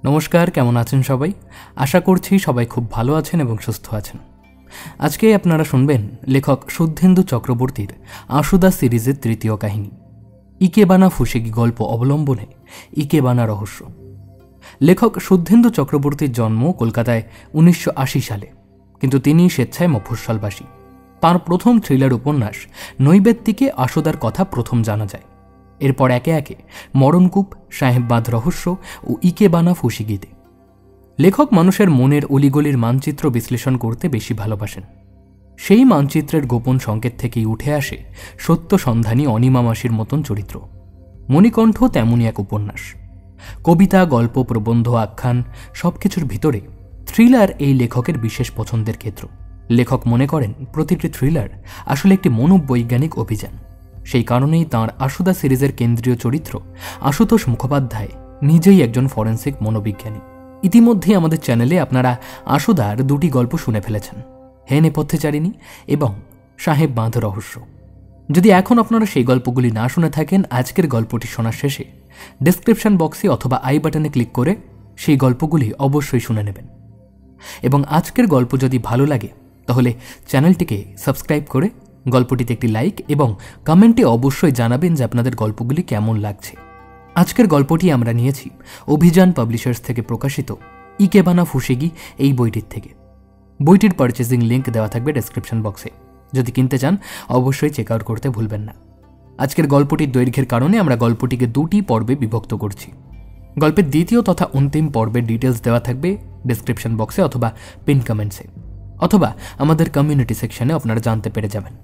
নমস্কার, কেমন আছেন সবাই? আশা করছি সবাই খুব ভালো আছেন এবং সুস্থ আছেন। আজকে আপনারা শুনবেন লেখক শুদ্ধেন্দু চক্রবর্তীর আশুদা সিরিজের তৃতীয় কাহিনী ইকেবানা ফুসেগি গল্প অবলম্বনে ইকেবানা রহস্য। লেখক শুদ্ধেন্দু চক্রবর্তীর জন্ম কলকাতায় 1980 সালে, কিন্তু তিনি স্বেচ্ছায় মফস্বলবাসী। তাঁর প্রথম থ্রিলার উপন্যাস নৈবেত্তিকে আশুদার কথা প্রথম জানা যায়। এরপর একে একে মরণকূপ, সাহেববাঁধ রহস্য ও ইকেবানা ফুসিগিতে। লেখক মানুষের মনের অলিগলির মানচিত্র বিশ্লেষণ করতে বেশি ভালোবাসেন। সেই মানচিত্রের গোপন সংকেত থেকেই উঠে আসে সত্য সন্ধানী অনিমা মাসির মতন চরিত্র। মণিকণ্ঠ তেমনই এক উপন্যাস। কবিতা, গল্প, প্রবন্ধ, আখ্যান সবকিছুর ভিতরে থ্রিলার এই লেখকের বিশেষ পছন্দের ক্ষেত্র। লেখক মনে করেন প্রতিটি থ্রিলার আসলে একটি মনোবৈজ্ঞানিক অভিযান। সেই কারণেই তাঁর আশুদা সিরিজের কেন্দ্রীয় চরিত্র আশুতোষ মুখোপাধ্যায় নিজেই একজন ফরেন্সিক মনোবিজ্ঞানী। ইতিমধ্যে আমাদের চ্যানেলে আপনারা আশুদার দুটি গল্প শুনে ফেলেছেন, হে নেপথ্যচারিণী এবং সাহেববাঁধ রহস্য। যদি এখন আপনারা সেই গল্পগুলি না শুনে থাকেন, আজকের গল্পটি শোনার শেষে ডেসক্রিপশন বক্সে অথবা আই বাটনে ক্লিক করে সেই গল্পগুলি অবশ্যই শুনে নেবেন। এবং আজকের গল্প যদি ভালো লাগে তাহলে চ্যানেলটিকে সাবস্ক্রাইব করে গল্পটিতে একটি লাইক এবং কমেন্টে অবশ্যই জানাবেন যে আপনাদের গল্পগুলি কেমন লাগছে। আজকের গল্পটি আমরা নিয়েছি অভিযান পাবলিশার্স থেকে প্রকাশিত ইকেবানা ফুসেগি এই বইটির থেকে। বইটির পারচেজিং লিঙ্ক দেওয়া থাকবে ডেসক্রিপশন বক্সে। যদি কিনতে চান অবশ্যই চেক আউট করতে ভুলবেন না। আজকের গল্পটির দৈর্ঘ্যের কারণে আমরা গল্পটিকে দুটি পর্বে বিভক্ত করছি। গল্পের দ্বিতীয় তথা অন্তিম পর্বের ডিটেলস দেওয়া থাকবে ডেসক্রিপশন বক্সে অথবা পিন কমেন্টসে, অথবা আমাদের কমিউনিটি সেকশনে আপনারা জানতে পেরে যাবেন।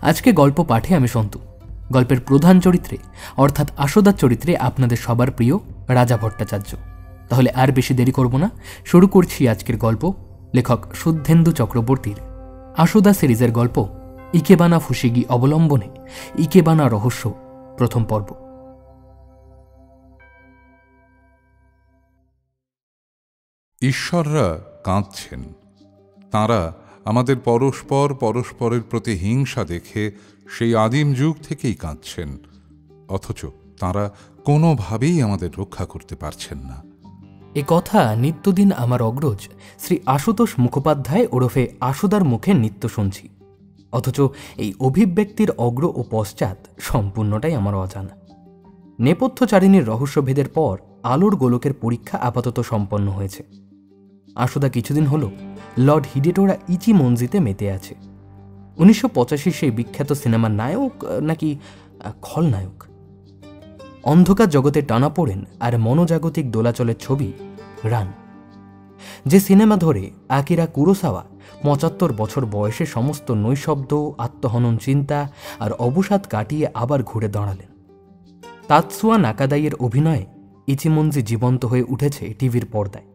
আজকে গল্প পাঠে আমি সন্তু। গল্পের প্রধান চরিত্রে অর্থাৎ আশুদার চরিত্রে আপনাদের সবার প্রিয় রাজা ভট্টাচার্য। তাহলে আর বেশি দেরি করব না, শুরু করছি আজকের গল্প লেখক শুদ্ধেন্দু চক্রবর্তীর আশুদা সিরিজের গল্প ইকেবানা ফুসেগি অবলম্বনে ইকেবানা রহস্য, প্রথম পর্ব। ঈশ্বররা কাঁদছেন। তাঁরা আমাদের পরস্পরের প্রতি হিংসা দেখে সেই আদিম যুগ থেকেই কাঁদছেন, অথচ তাঁরা কোনোভাবেই আমাদের রক্ষা করতে পারছেন না। এ কথা নিত্যদিন আমার অগ্রজ শ্রী আশুতোষ মুখোপাধ্যায় ওরফে আশুদার মুখে নিত্য শুনছি, অথচ এই অভিব্যক্তির অগ্র ও পশ্চাৎ সম্পূর্ণটাই আমার অজানা। নেপথ্যচারিণীর রহস্যভেদের পর আলোর গোলকের পরীক্ষা আপাতত সম্পন্ন হয়েছে। আশুদা কিছুদিন হল লর্ড হিডেটোরা ইচিমঞ্জিতে মেতে আছে। 1985 সেই বিখ্যাত সিনেমার নায়ক নাকি খলনায়ক। অন্ধকার জগতে টানা পড়েন আর মনোজাগতিক দোলাচলের ছবি রান, যে সিনেমা ধরে আকিরা কুরোসাওয়া 75 বছর বয়সে সমস্ত নৈশব্দ, আত্মহনন চিন্তা আর অবসাদ কাটিয়ে আবার ঘুরে দাঁড়ালেন। তাতসুয়া নাকাদাইয়ের অভিনয়ে ইচিমঞ্জি জীবন্ত হয়ে উঠেছে টিভির পর্দায়,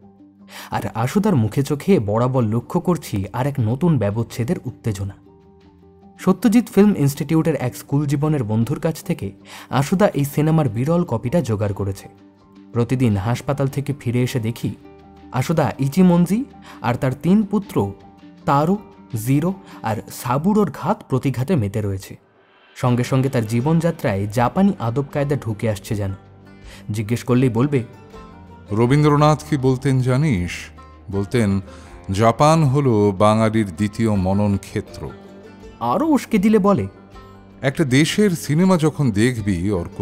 আর আশুদার মুখে চোখে বরাবর লক্ষ্য করছি আর এক নতুন ব্যবচ্ছেদের উত্তেজনা। সত্যজিৎ ফিল্ম ইনস্টিটিউটের এক স্কুল জীবনের বন্ধুর কাছ থেকে আশুদা এই সিনেমার বিরল কপিটা জোগাড় করেছে। প্রতিদিন হাসপাতাল থেকে ফিরে এসে দেখি আশুদা ইচিমঞ্জি আর তার 3 পুত্র তারো, জিরো আর সাবুরোর ঘাত প্রতিঘাতে মেতে রয়েছে। সঙ্গে সঙ্গে তার জীবনযাত্রায় জাপানি আদব কায়দা ঢুকে আসছে যেন। জিজ্ঞেস করলেই বলবে, রবীন্দ্রনাথ কি বলতেন জানিস? বলতেন, জাপান হলো বাঙালির দ্বিতীয় মনন ক্ষেত্র। আরও উস্কে দিলে বলে, একটা দেশের সিনেমা যখন দেখবি অর্ক,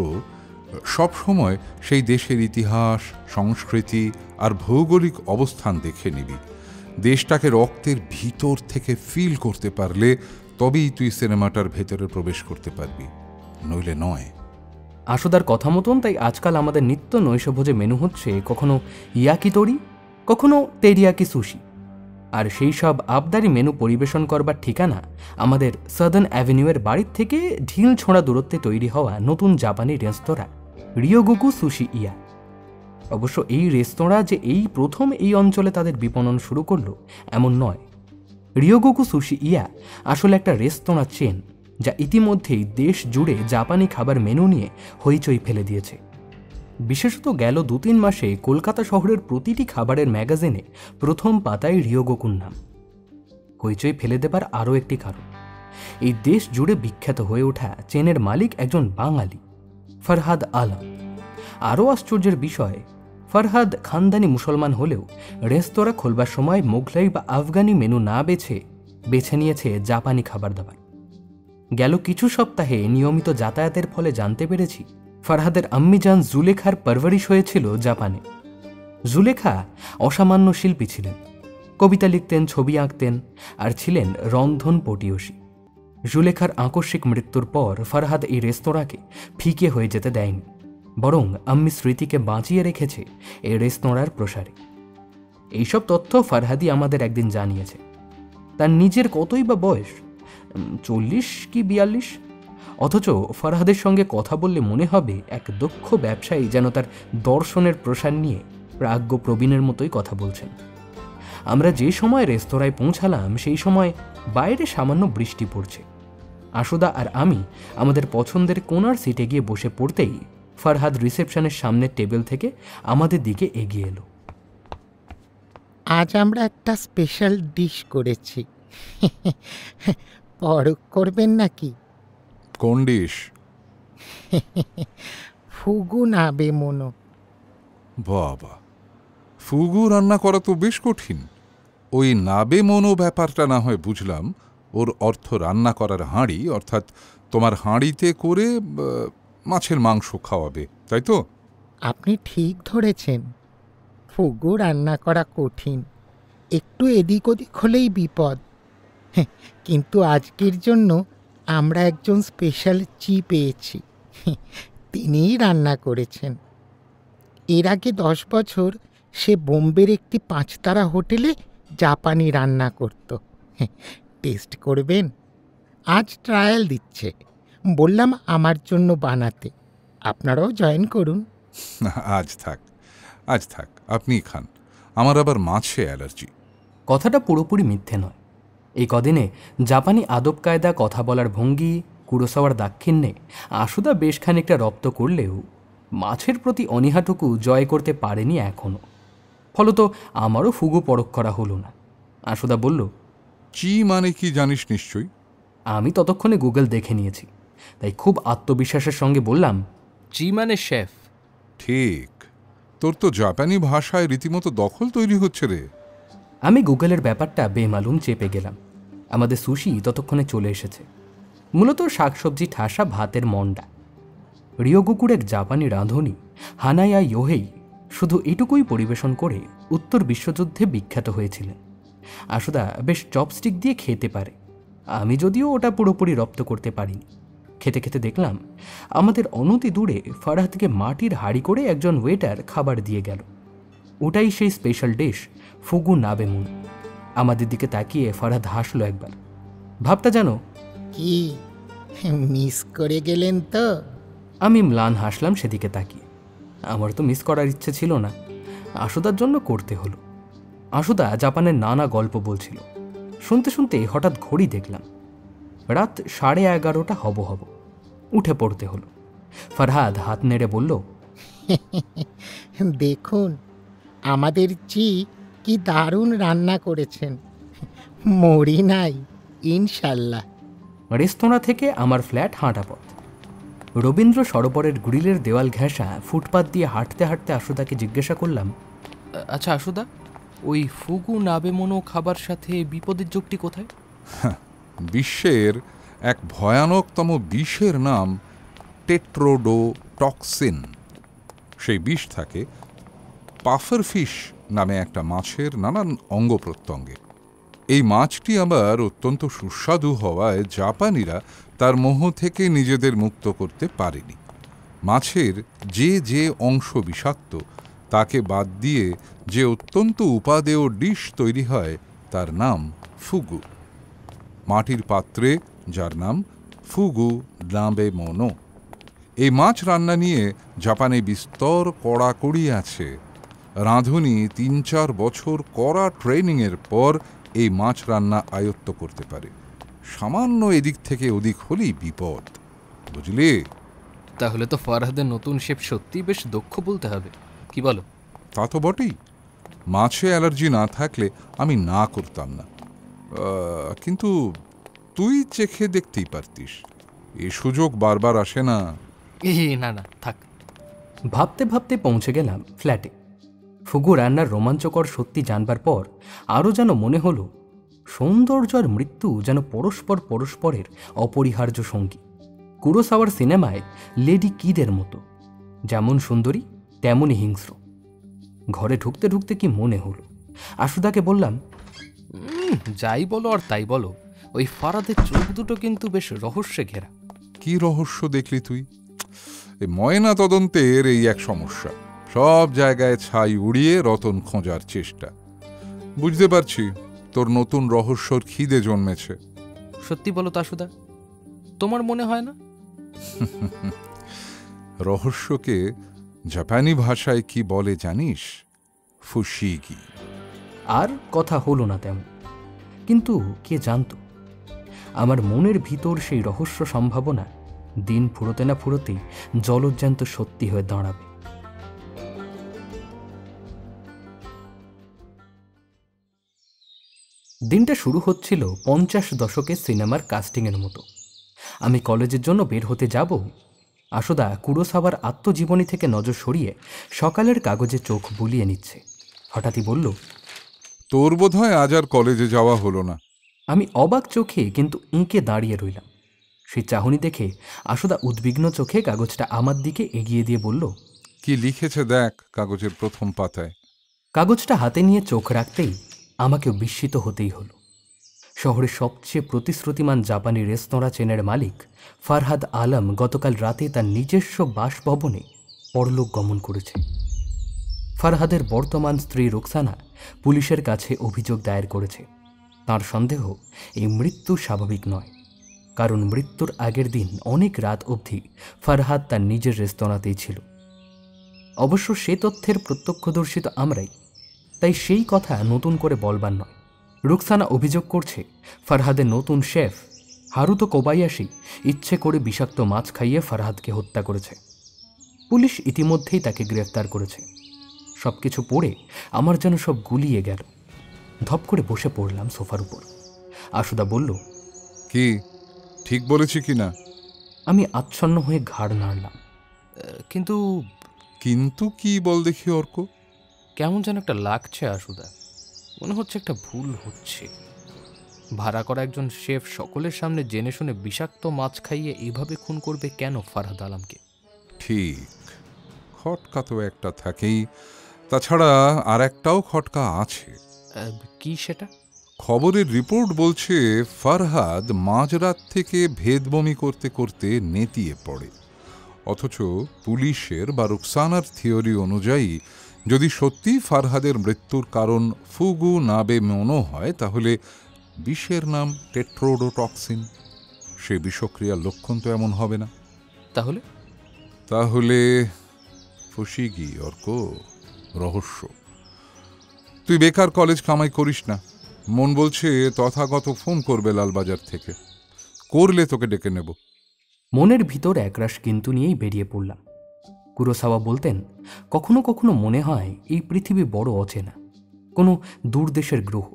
সবসময় সেই দেশের ইতিহাস, সংস্কৃতি আর ভৌগোলিক অবস্থান দেখে নিবি। দেশটাকে রক্তের ভিতর থেকে ফিল করতে পারলে তবেই তুই সিনেমাটার ভেতরে প্রবেশ করতে পারবি, নইলে নয়। আশুদার কথা মতন তাই আজকাল আমাদের নিত্য নৈশভোজে মেনু হচ্ছে কখনো ইয়াকিতরি, কখনো তেরিয়াকি সুশি। আর সেই সব আবদারি মেনু পরিবেশন করবার ঠিকানা আমাদের সাদার্ন অ্যাভিনিউয়ের বাড়ির থেকে ঢিল ছোঁড়া দূরত্বে তৈরি হওয়া নতুন জাপানি রেস্তোরাঁ রিয়োগোকু সুশি ইয়া। অবশ্য এই রেস্তোরাঁ যে এই প্রথম এই অঞ্চলে তাদের বিপণন শুরু করলো এমন নয়। রিয়োগোকু সুশি ইয়া আসলে একটা রেস্তোরাঁ চেন, যা ইতিমধ্যেই দেশ জুড়ে জাপানি খাবার মেনু নিয়ে হইচই ফেলে দিয়েছে। বিশেষত গেল 2-3 মাসে কলকাতা শহরের প্রতিটি খাবারের ম্যাগাজিনে প্রথম পাতায় রিয়োগোকুর নাম। হইচই ফেলে দেবার আরও একটি কারণ, এই দেশ জুড়ে বিখ্যাত হয়ে ওঠা চেনের মালিক একজন বাঙালি, ফরহাদ আলম। আরও আশ্চর্যের বিষয়, ফরহাদ খানদানি মুসলমান হলেও রেস্তোরাঁ খোলবার সময় মোগলাই বা আফগানি মেনু না বেছে নিয়েছে জাপানি খাবার দাবার। গেল কিছু সপ্তাহে নিয়মিত যাতায়াতের ফলে জানতে পেরেছি ফরহাদের আম্মিজান জুলেখার পরবরিশ হয়েছিল জাপানে। জুলেখা অসামান্য শিল্পী ছিলেন, কবিতা লিখতেন, ছবি আঁকতেন আর ছিলেন রন্ধন পটীয়সী। জুলেখার আকস্মিক মৃত্যুর পর ফরহাদ এই রেস্তোরাঁকে ফিকে হয়ে যেতে দেয়নি, বরং আম্মি স্মৃতিকে বাঁচিয়ে রেখেছে এই রেস্তোরাঁর প্রসারে। এইসব তথ্য ফরহাদি আমাদের একদিন জানিয়েছে। তার নিজের কতই বা বয়স, 40 কি 42, অথচ ফরহাদের সঙ্গে কথা বললে মনে হবে এক দক্ষ ব্যবসায়ী যেন তার দর্শনের প্রসার নিয়ে প্রাজ্ঞ প্রবীণের মতোই কথা বলছেন। আমরা যে সময় রেস্তোরাঁয় পৌঁছালাম সেই সময় বাইরে সামান্য বৃষ্টি পড়ছে। আশুদা আর আমি আমাদের পছন্দের কোনার সিটে গিয়ে বসে পড়তেই ফরহাদ রিসেপশনের সামনের টেবিল থেকে আমাদের দিকে এগিয়ে এলো। আজ আমরা একটা স্পেশাল ডিশ করেছি, পরখ করবেন নাকি? কোন ডিশ? ফুগু নাবে মনো। বাবা, ফুগু রান্না করা তো বেশ কঠিন। ওই নাবে মনো ব্যাপারটা না হয় বুঝলাম, ওর অর্থ রান্না করার হাঁড়ি, অর্থাৎ তোমার হাঁড়িতে করে মাছের মাংস খাওয়াবে, তাই তো? আপনি ঠিক ধরেছেন, ফুগু রান্না করা কঠিন, একটু এদিক ওদিক হলেই বিপদ। কিন্তু আজকের জন্য আমরা একজন স্পেশাল চি পেয়েছি, তিনিই রান্না করেছেন। এর আগে 10 বছর সে বোম্বের একটি 5 তারা হোটেলে জাপানি রান্না করত। টেস্ট করবেন? আজ ট্রায়াল দিচ্ছে, বললাম আমার জন্য বানাতে, আপনারাও জয়েন করুন। আজ থাক, আপনি খান, আমার আবার মাছে অ্যালার্জি। কথাটা পুরোপুরি মিথ্যে নয়। এই কদিনে জাপানি আদব কায়দা, কথা বলার ভঙ্গি, কুরোসাওয়ার দাক্ষিণ্যে আশুদা বেশ খানিকটা রপ্ত করলেও মাছের প্রতি অনীহাটুকু জয় করতে পারেনি এখনও। ফলত আমারও ফুগু পরখ করা হলো না। আশুদা বলল, চি মানে কি জানিস নিশ্চয়ই? আমি ততক্ষণে গুগল দেখে নিয়েছি, তাই খুব আত্মবিশ্বাসের সঙ্গে বললাম, চি মানে শেফ। ঠিক, তোর তো জাপানি ভাষায় রীতিমতো দখল তৈরি হচ্ছে রে। আমি গুগলের ব্যাপারটা বেমালুম চেপে গেলাম। আমাদের সুশি ততক্ষণে চলে এসেছে, মূলত শাকসবজি ঠাসা ভাতের মন্ডা। রিয়োগুকুর এক জাপানি রাঁধুনি হানায়া ইয়োহেই শুধু এটুকুই পরিবেশন করে উত্তর বিশ্বযুদ্ধে বিখ্যাত হয়েছিলেন। আশুদা বেশ চপস্টিক দিয়ে খেতে পারে, আমি যদিও ওটা পুরোপুরি রপ্ত করতে পারিনি। খেতে খেতে দেখলাম আমাদের অনতি দূরে ফরহাদকে মাটির হাঁড়ি করে একজন ওয়েটার খাবার দিয়ে গেল। ওটাই সেই স্পেশাল ডিশ ফুগু নাবে মুন। আমাদের দিকে তাকিয়ে ফরহাদ হাসলো একবার। ভাবটা জানো, কি মিস করে গেলেন তো? আমি ম্লান হাসলাম সেদিকে তাকিয়ে। আমার তো মিস করার ইচ্ছে ছিল না, আশুদার জন্য করতে হলো। আশুদা জাপানের নানা গল্প বলছিল, শুনতে শুনতে হঠাৎ ঘড়ি দেখলাম, রাত 11:30 হব। উঠে পড়তে হলো। ফরহাদ হাত নেড়ে বলল, দেখুন আমাদের চি কি দারুণ রান্না করেছেন, মরি নাই ইনশাল্লাহ। রেস্তোরাঁ থেকে আমার ফ্ল্যাট হাঁটা পথ। রবীন্দ্র সরোবরের গ্রিলের দেওয়াল ঘেঁষা ফুটপাত দিয়ে হাঁটতে হাঁটতে আশুদাকে জিজ্ঞাসা করলাম, আচ্ছা আশুদা, ওই ফুগু নাবে মনো খাবার সাথে বিপদের যোগটি কোথায়? বিশ্বের এক ভয়ানকতম বিষের নাম টেট্রোডোটক্সিন। সেই বিষ থাকে পাফার ফিশ নামে একটা মাছের নানান অঙ্গ প্রত্যঙ্গে। এই মাছটি আবার অত্যন্ত সুস্বাদু হওয়ায় জাপানিরা তার মোহ থেকে নিজেদের মুক্ত করতে পারেনি। মাছের যে যে অংশ বিষাক্ত তাকে বাদ দিয়ে যে অত্যন্ত উপাদেয় ডিশ তৈরি হয় তার নাম ফুগু। মাটির পাত্রে যার নাম ফুগু নাবে মনো। এই মাছ রান্না নিয়ে জাপানে বিস্তর কড়াকড়ি আছে। রাঁধুনি 3-4 বছর কড়া ট্রেনিংয়ের পর এই মাছ রান্না আয়ত্ত করতে পারে। সামান্য এদিক থেকে ওদিক হলেই বিপদ, বুঝলি? তাহলে তো ফরহাদের নতুন শেফ সত্যি বেশ দক্ষ বলতে হবে, কি বলো? তা তো বটেই, মাছে অ্যালার্জি না থাকলে আমি না করতাম না। কিন্তু তুই চেখে দেখতেই পারতিস, এ সুযোগ বারবার আসে না। না থাক। ভাবতে ভাবতে পৌঁছে গেলাম ফ্ল্যাটে। ফুগু রান্নার রোমাঞ্চকর সত্যি জানবার পর আরও যেন মনে হলো সৌন্দর্য আর মৃত্যু যেন পরস্পর পরস্পরের অপরিহার্য সঙ্গী। কুরোসাওয়ার সিনেমায় লেডি কিদের মতো, যেমন সুন্দরী তেমনই হিংস্র। ঘরে ঢুকতে ঢুকতে কি মনে হলো, আশুদাকে বললাম, যাই বলো আর তাই বলো, ওই ফারাদের চোখ দুটো কিন্তু বেশ রহস্যে ঘেরা। কি রহস্য দেখলি তুই? এই ময়না তদন্তের এই এক সমস্যা, সব জায়গায় ছাই উড়িয়ে রতন খোঁজার চেষ্টা। বুঝতে পারছি তোর নতুন রহস্যর খিদে জন্মেছে। সত্যি বলো তো আশুদা, তোমার মনে হয় না? রহস্যকে জাপানি ভাষায় কি বলে জানিস? ফুশিগি। আর কথা হলো না তেমন, কিন্তু কে জানতো আমার মনের ভিতর সেই রহস্য সম্ভাবনা দিন ফুরোতে না ফুরোতেই জলজ্যান্ত সত্যি হয়ে দাঁড়াবে। দিনটা শুরু হচ্ছিল 50 দশকের সিনেমার কাস্টিংয়ের মতো। আমি কলেজের জন্য বের হতে যাব, আশুদা কুরোসাওয়ার আত্মজীবনী থেকে নজর সরিয়ে সকালের কাগজে চোখ বুলিয়ে নিচ্ছে। হঠাৎই বলল, তোর বোধহয় আজ আর কলেজে যাওয়া হলো না। আমি অবাক চোখে কিন্তু এঁকে দাঁড়িয়ে রইলাম। সেই চাহনি দেখে আশুদা উদ্বিগ্ন চোখে কাগজটা আমার দিকে এগিয়ে দিয়ে বলল, কি লিখেছে দেখ কাগজের প্রথম পাতায়। কাগজটা হাতে নিয়ে চোখ রাখতেই আমাকেও বিস্মিত হতেই হলো। শহরের সবচেয়ে প্রতিশ্রুতিমান জাপানি রেস্তোরাঁ চেনের মালিক ফারহাদ আলম গতকাল রাতে তার নিজস্ব বাসভবনে পরলোক গমন করেছে। ফারহাদের বর্তমান স্ত্রী রুকসানা পুলিশের কাছে অভিযোগ দায়ের করেছে। তার সন্দেহ এই মৃত্যু স্বাভাবিক নয়, কারণ মৃত্যুর আগের দিন অনেক রাত অবধি ফারহাদ তার নিজের রেস্তোরাঁতেই ছিল। অবশ্য সে তথ্যের প্রত্যক্ষদর্শী তো আমরাই, তাই সেই কথা নতুন করে বলবার নয়। রুকসানা অভিযোগ করছে ফারহাদের নতুন শেফ হারুতো কোবায়াশি ইচ্ছে করে বিষাক্ত মাছ খাইয়ে ফারহাদকে হত্যা করেছে। পুলিশ ইতিমধ্যেই তাকে গ্রেফতার করেছে। সবকিছু পড়ে আমার যেন সব গুলিয়ে গেল। ধপ করে বসে পড়লাম সোফার উপর। আশুদা বলল, কি ঠিক বলেছি কিনা? আমি আচ্ছন্ন হয়ে ঘাড় নাড়লাম। কিন্তু কিন্তু কি বল দেখি অর্ক। কেমন যেন একটা লাগছে আশুদা, মনে হচ্ছে একটা ভুল হচ্ছে। ভাড়া করা একজন শেফ সকলের সামনে জেনে শুনে বিষাক্ত মাছ খাইয়ে এইভাবে খুন করবে কেন ফারহাদ আলমকে? ঠিক, খটকা তো একটা থাকেই, তাছাড়া আর একটাও খটকা আছে। কি সেটা? খবরের রিপোর্ট বলছে ফারহাদ মাঝরাত থেকে ভেদবমি করতে করতে নেতিয়ে পড়ে, অথচ পুলিশের বা রুকসানার থিওরি অনুযায়ী যদি সত্যি ফারহাদের মৃত্যুর কারণ ফুগু নাবে মনো হয়, তাহলে বিষের নাম টেট্রোডোটক্সিন। সে বিষক্রিয়ার লক্ষণ তো এমন হবে না। তাহলে তাহলে ফুশিগি অর্ক, রহস্য। তুই বেকার কলেজ কামাই করিস না, মন বলছে তথাগত ফোন করবে লালবাজার থেকে, করলে তোকে ডেকে নেব। মনের ভিতর একরাশ কিন্তু নিয়েই বেরিয়ে পড়লাম। কুরোসাওয়া বলতেন, কখনো কখনো মনে হয় এই পৃথিবী বড় অচেনা, কোনো দূরদেশের গ্রহ।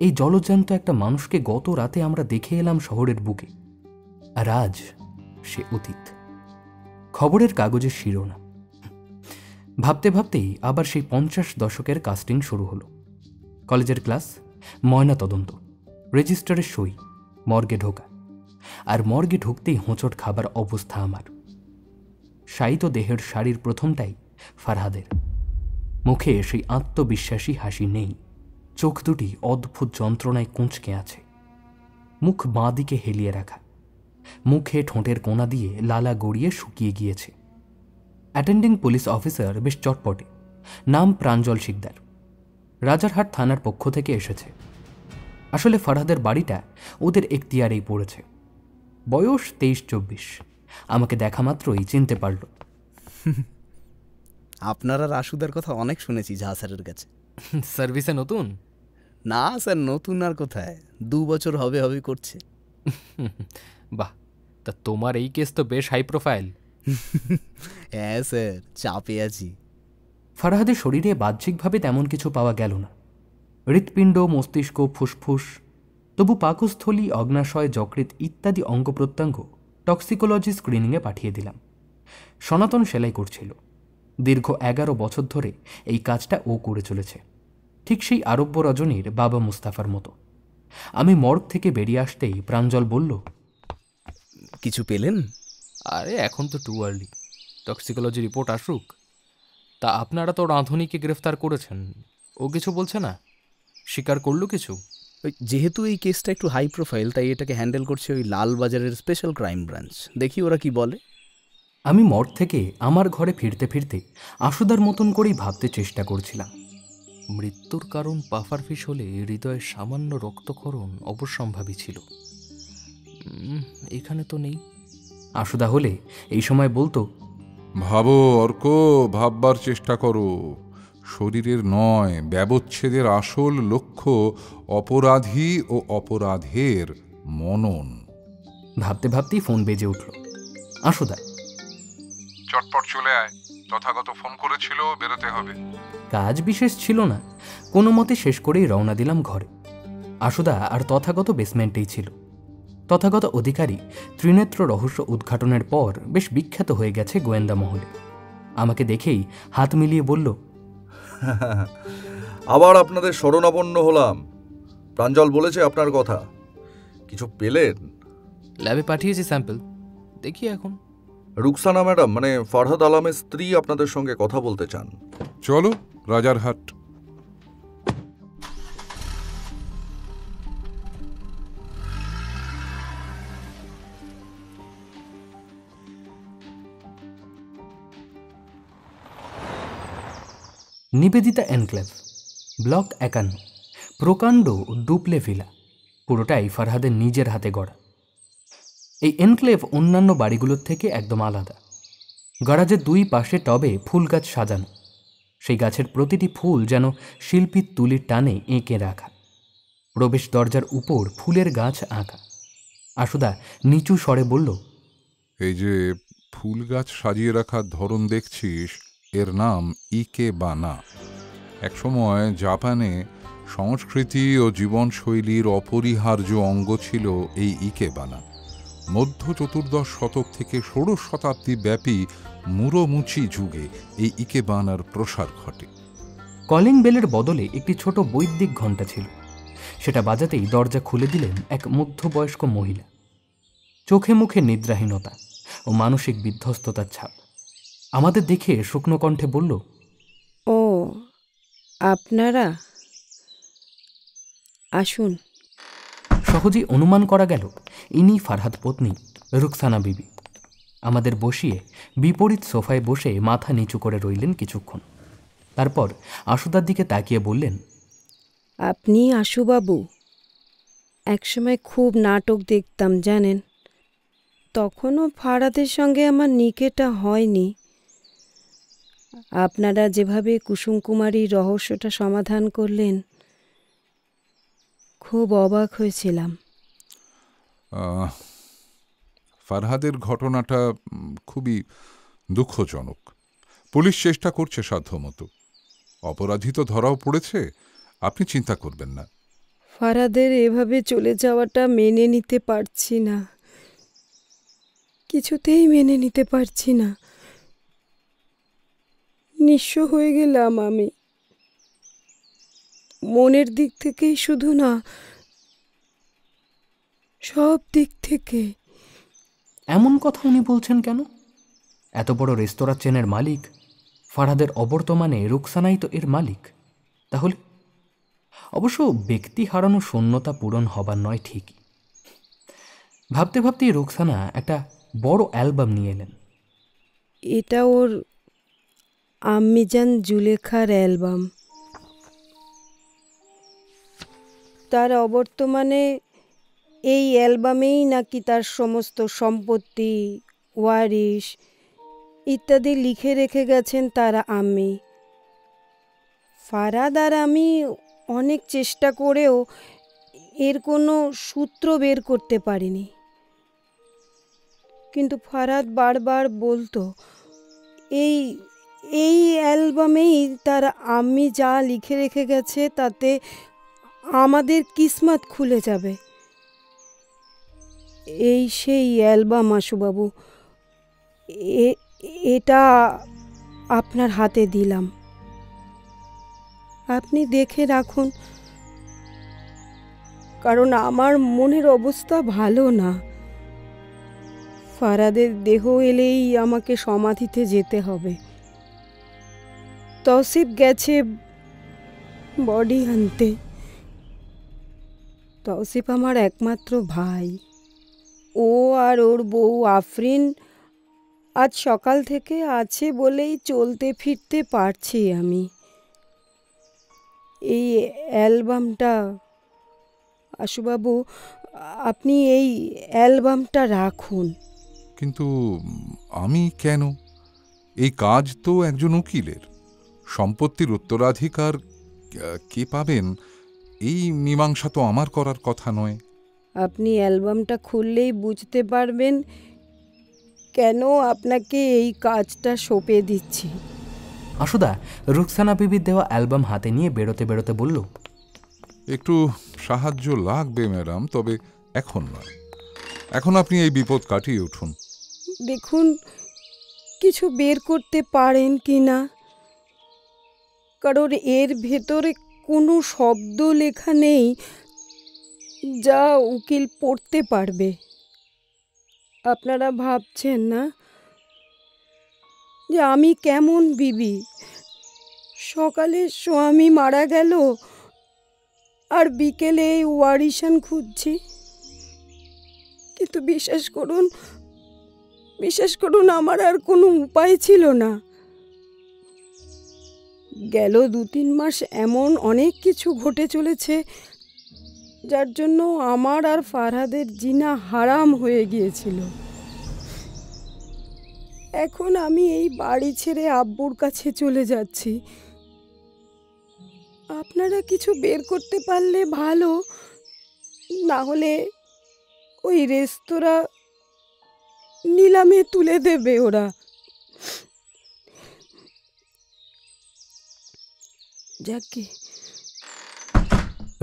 এই জলজ্যান্ত একটা মানুষকে গত রাতে আমরা দেখে এলাম শহরের বুকে, আর আজ সে অতীত। খবরের কাগজের শিরোনাম। ভাবতে ভাবতেই আবার সেই 50 দশকের কাস্টিং শুরু হলো। কলেজের ক্লাস, ময়না তদন্ত, রেজিস্টারের সই, মর্গে ঢোকা। আর মর্গে ঢুকতেই হোঁচট খাবার অবস্থা আমার। শায়িত দেহের শাড়ির প্রথমটাই ফারহাদের। মুখে সেই আত্মবিশ্বাসী হাসি নেই, চোখ দুটি অদ্ভুত যন্ত্রণায় কুঁচকে আছে, মুখ বাঁ দিকে হেলিয়ে রাখা, মুখে ঠোঁটের কোণা দিয়ে লালা গড়িয়ে শুকিয়ে গিয়েছে। অ্যাটেন্ডিং পুলিশ অফিসার বেশ চটপটে, নাম প্রাঞ্জল শিকদার, রাজারহাট থানার পক্ষ থেকে এসেছে। আসলে ফারহাদের বাড়িটা ওদের এখতিয়ারেই পড়েছে। বয়স 23-24, আমাকে দেখা মাত্রই চিনতে পারল। আপনারা রাসুদার কথা অনেক শুনেছি ঝা স্যারের কাছে। সার্ভিসে নতুন? না স্যার, নতুন আর কোথায়, 2 বছর হবে হবে করছে। বাহ, তা তোমার এই কেস তো বেশ হাই প্রোফাইল। হ্যাঁ স্যার, চাপে আছি। ফারহাদের শরীরে বাহ্যিকভাবে তেমন কিছু পাওয়া গেল না, হৃৎপিণ্ড, মস্তিষ্ক, ফুসফুস। তবু পাকস্থলী, অগ্নাশয়, যকৃৎ ইত্যাদি অঙ্গ প্রত্যঙ্গ টক্সিকোলজি স্ক্রিনিংয়ে পাঠিয়ে দিলাম। সনাতন সেলাই করছিল, দীর্ঘ 11 বছর ধরে এই কাজটা ও করে চলেছে, ঠিক সেই আরব্য রজনীর বাবা মুস্তাফার মতো। আমি মর্গ থেকে বেরিয়ে আসতেই প্রাঞ্জল বলল, কিছু পেলেন? আরে এখন তো টু আর্লি, টক্সিকোলজি রিপোর্ট আসুক। তা আপনারা তো রাঁধুনিকে গ্রেফতার করেছেন, ও কিছু বলছে না? স্বীকার করলো কিছু? ওই যেহেতু এই কেসটা একটু হাই প্রোফাইল, তাই এটাকে হ্যান্ডেল করছে ওই লালবাজারের স্পেশাল ক্রাইম ব্রাঞ্চ। দেখি ওরা কি বলে। আমি মর্গ থেকে আমার ঘরে ফিরতে ফিরতে আশুদার মতন করেই ভাবতে চেষ্টা করছিলাম। মৃত্যুর কারণ পাফারফিস হলে হৃদয়ে সামান্য রক্তক্ষরণ অবশ্যম্ভাবী ছিল। এখানে তো নেই। আশুদা হলে এই সময় বলতো, ভাবো অর্ক, ভাববার চেষ্টা করো। শরীরের নয়, ব্যবচ্ছেদের আসল লক্ষ্য অপরাধী ও অপরাধের মনন। ভাবতে ভাবতেই ফোন বেজে উঠল। আশুদা। চটপট চলে আয়, তথাগত ফোন করেছিল, বেরোতে হবে। কাজ বিশেষ ছিল না, কোনো মতে শেষ করেই রওনা দিলাম ঘরে। আশুদা আর তথাগত বেসমেন্টেই ছিল। তথাগত অধিকারী ত্রিনেত্র রহস্য উদ্ঘাটনের পর বেশ বিখ্যাত হয়ে গেছে গোয়েন্দা মহলে। আমাকে দেখেই হাত মিলিয়ে বলল, আবার আপনাদের শরণাপন্ন হলাম। প্রাঞ্জল বলেছে আপনার কথা, কিছু পেলেন? ল্যাবে পাঠিয়েছি স্যাম্পল, দেখি এখন। রুকসানা ম্যাডাম, মানে ফারহাদ আলমের স্ত্রী আপনাদের সঙ্গে কথা বলতে চান। চলো রাজারহাট। নিবেদিতা এনক্লেভ, ব্লক 51, প্রকাণ্ড ডুপ্লে ভিলা, পুরোটাই ফারহাদের নিজের হাতে গড়া। এই এনক্লেভ অন্যান্য বাড়িগুলোর থেকে একদম আলাদা। গরাজের দুই পাশে টবে ফুল গাছ সাজানো, সেই গাছের প্রতিটি ফুল যেন শিল্পীর তুলির টানে এঁকে রাখা। প্রবেশ দরজার উপর ফুলের গাছ আঁকা। আশুদা নিচু স্বরে বলল, এই যে ফুল গাছ সাজিয়ে রাখার ধরন দেখছিস, এর নাম ইকেবানা। একসময় জাপানে সংস্কৃতি ও জীবনশৈলীর অপরিহার্য অঙ্গ ছিল এই ইকেবানা। মধ্য চতুর্দশ শতক থেকে ষোড়শ শতাব্দী ব্যাপী মুরোমুচি যুগে এই ইকেবানার প্রসার ঘটে। কলিং বেলের বদলে একটি ছোট বৈদিক ঘণ্টা ছিল। সেটা বাজাতেই দরজা খুলে দিলেন এক মধ্যবয়স্ক মহিলা। চোখে মুখে নিদ্রাহীনতা ও মানসিক বিধ্বস্ততার ছাপ। আমাদের দেখে শুকনো কণ্ঠে বলল, ও আপনারা আসুন। সহজেই অনুমান করা গেল ইনি ফারহাদ পত্নী রুকসানা বিবি। আমাদের বসিয়ে বিপরীত সোফায় বসে মাথা নিচু করে রইলেন কিছুক্ষণ। তারপর আশুদার দিকে তাকিয়ে বললেন, আপনি আশুবাবু? একসময় খুব নাটক দেখতাম জানেন, তখনও ফারাদের সঙ্গে আমার নিকেটা হয়নি। আপনারা যেভাবে কুসুম কুমারীর রহস্যটা সমাধান করলেন, খুব অবাক হয়েছিলাম। ফারহাদের ঘটনাটা খুবই দুঃখজনক। পুলিশ চেষ্টা করছে সাধ্যমতো। অপরাধী তো ধরাও পড়েছে, আপনি চিন্তা করবেন না। ফারাদের এভাবে চলে যাওয়াটা মেনে নিতে পারছি না, কিছুতেই মেনে নিতে পারছি না। নিঃস্ব হয়ে গেলাম আমি, মনের দিক থেকেই শুধু না, সব দিক থেকে। এমন কথা উনি বলছেন কেন? এত বড় রেস্তোরাঁ চেনের মালিক ফারহাদের অবর্তমানে রুকসানাই তো এর মালিক। তাহলে অবশ্য ব্যক্তি হারানো শূন্যতা পূরণ হবার নয় ঠিকই। ভাবতে ভাবতেই রুকসানা একটা বড় অ্যালবাম নিয়ে এলেন। এটা ওর আম্মিজান জুলেখার অ্যালবাম। তার অবর্তমানে এই অ্যালবামেই নাকি তার সমস্ত সম্পত্তি, ওয়ারিশ ইত্যাদি লিখে রেখে গেছেন তার আম্মি। ফারাদ আর আমি অনেক চেষ্টা করেও এর কোনো সূত্র বের করতে পারিনি, কিন্তু ফারাদ বারবার বলতো এই এই অ্যালবামেই তার আম্মি যা লিখে রেখে গেছে তাতে আমাদের কিসমত খুলে যাবে। এই সেই অ্যালবাম আশুবাবু, এটা আপনার হাতে দিলাম, আপনি দেখে রাখুন, কারণ আমার মনের অবস্থা ভালো না। ফারাদের দেহ এলেই আমাকে সমাধিতে যেতে হবে। তৌসিফ গেছে বডি আনতে। তৌসিফ আমার একমাত্র ভাই। ও আর ওর বউ আফরিন আজ সকাল থেকে আছে বলেই চলতে ফিরতে পারছি আমি। এই অ্যালবামটা, আশুবাবু, আপনি এই অ্যালবামটা রাখুন। কিন্তু আমি কেন? এই কাজ তো একজন উকিলের। সম্পত্তির উত্তরাধিকার কে পাবেন এই মীমাংসা তো আমার করার কথা নয়। আপনি অ্যালবামটা খুললেই বুঝতে পারবেন কেন আপনাকে এই কাজটা সঁপে দিচ্ছি। আশুদা রুকসানা বিবির দেওয়া অ্যালবাম হাতে নিয়ে বেরোতে বেরোতে বলল, একটু সাহায্য লাগবে ম্যাডাম, তবে এখন নয়। এখন আপনি এই বিপদ কাটিয়ে উঠুন। দেখুন কিছু বের করতে পারেন কি না, কারণ এর ভেতরে কোনো শব্দ লেখা নেই যা উকিল পড়তে পারবে। আপনারা ভাবছেন না যে আমি কেমন বিবি? সকালে স্বামী মারা গেল আর বিকেলে এই ওয়ারিশান খুঁজছি। কিন্তু বিশ্বাস করুন আমার আর কোনো উপায় ছিল না। গেল 2-3 মাস এমন অনেক কিছু ঘটে চলেছে যার জন্য আমার আর ফারহাদের জিনা হারাম হয়ে গিয়েছিল। এখন আমি এই বাড়ি ছেড়ে আব্বুর কাছে চলে যাচ্ছি। আপনারা কিছু বের করতে পারলে ভালো, না হলে ওই রেস্তোরাঁ নিলামে তুলে দেবে ওরা। যাকে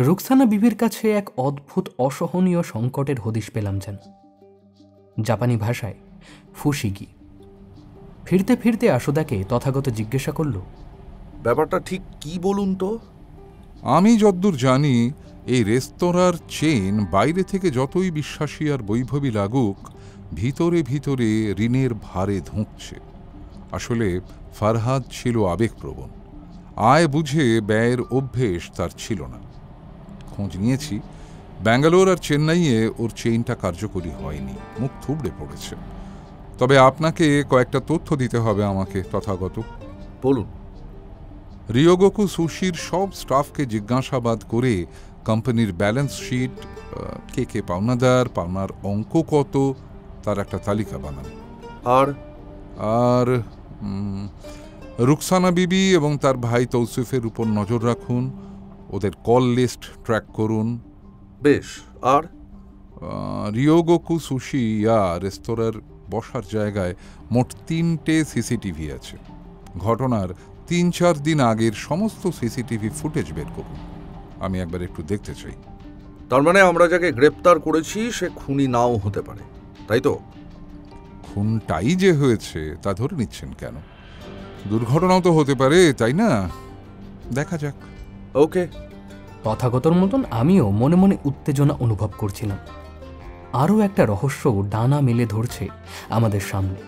রুকসানা বিবির কাছে এক অদ্ভুত অসহনীয় সংকটের হদিশ পেলাম যেন। জাপানি ভাষায় ফুশিগি। ফিরতে ফিরতে আশুদাকে তথাগত জিজ্ঞাসা করল, ব্যাপারটা ঠিক কি বলুন তো? আমি যদ্দূর জানি এই রেস্তোরাঁর চেইন বাইরে থেকে যতই বিশ্বাসী আর বৈভবী লাগুক, ভিতরে ভিতরে ঋণের ভারে ধুঁকছে। আসলে ফারহাদ ছিল আবেগপ্রবণ। আয় বুঝে ব্যয়ের অভ্যেস তার ছিল না। খোঁজ নিয়েছি, ব্যাঙ্গালোর আর চেন্নাইয়ে ওর চেইনটা কার্যকরী হয়নি, মুখ থুবড়ে পড়েছে। তবে আপনাকে কয়েকটা তথ্য দিতে হবে আমাকে তথাগত। বলুন। রিয়োগোকু সুশির সব স্টাফকে জিজ্ঞাসাবাদ করে কোম্পানির ব্যালেন্স শিট, কে কে পাওনাদার, পাওনার অঙ্ক কত, তার একটা তালিকা বানান। আর রুকসানা বিবি এবং তার ভাই তৌসিফের উপর নজর রাখুন, ওদের কল লিস্ট ট্র্যাক করুন। বেশ। আর রিয়োগোকু সুশি রেস্তোরাঁর বসার জায়গায় মোট 3টে সিসিটিভি আছে। ঘটনার 3-4 দিন আগের সমস্ত সিসিটিভি ফুটেজ বের করুন। আমি একবার একটু দেখতে চাই। তার মানে আমরা যাকে গ্রেপ্তার করেছি সে খুনি নাও হতে পারে, তাই তো? খুনটাই যে হয়েছে তা ধরে নিচ্ছেন কেন? দুর্ঘটনাও তো হতে পারে, তাই না? দেখা যাক। ওকে। তথাগতর মতন আমিও মনে মনে উত্তেজনা অনুভব করছিলাম। আরও একটা রহস্য ডানা মেলে ধরছে আমাদের সামনে।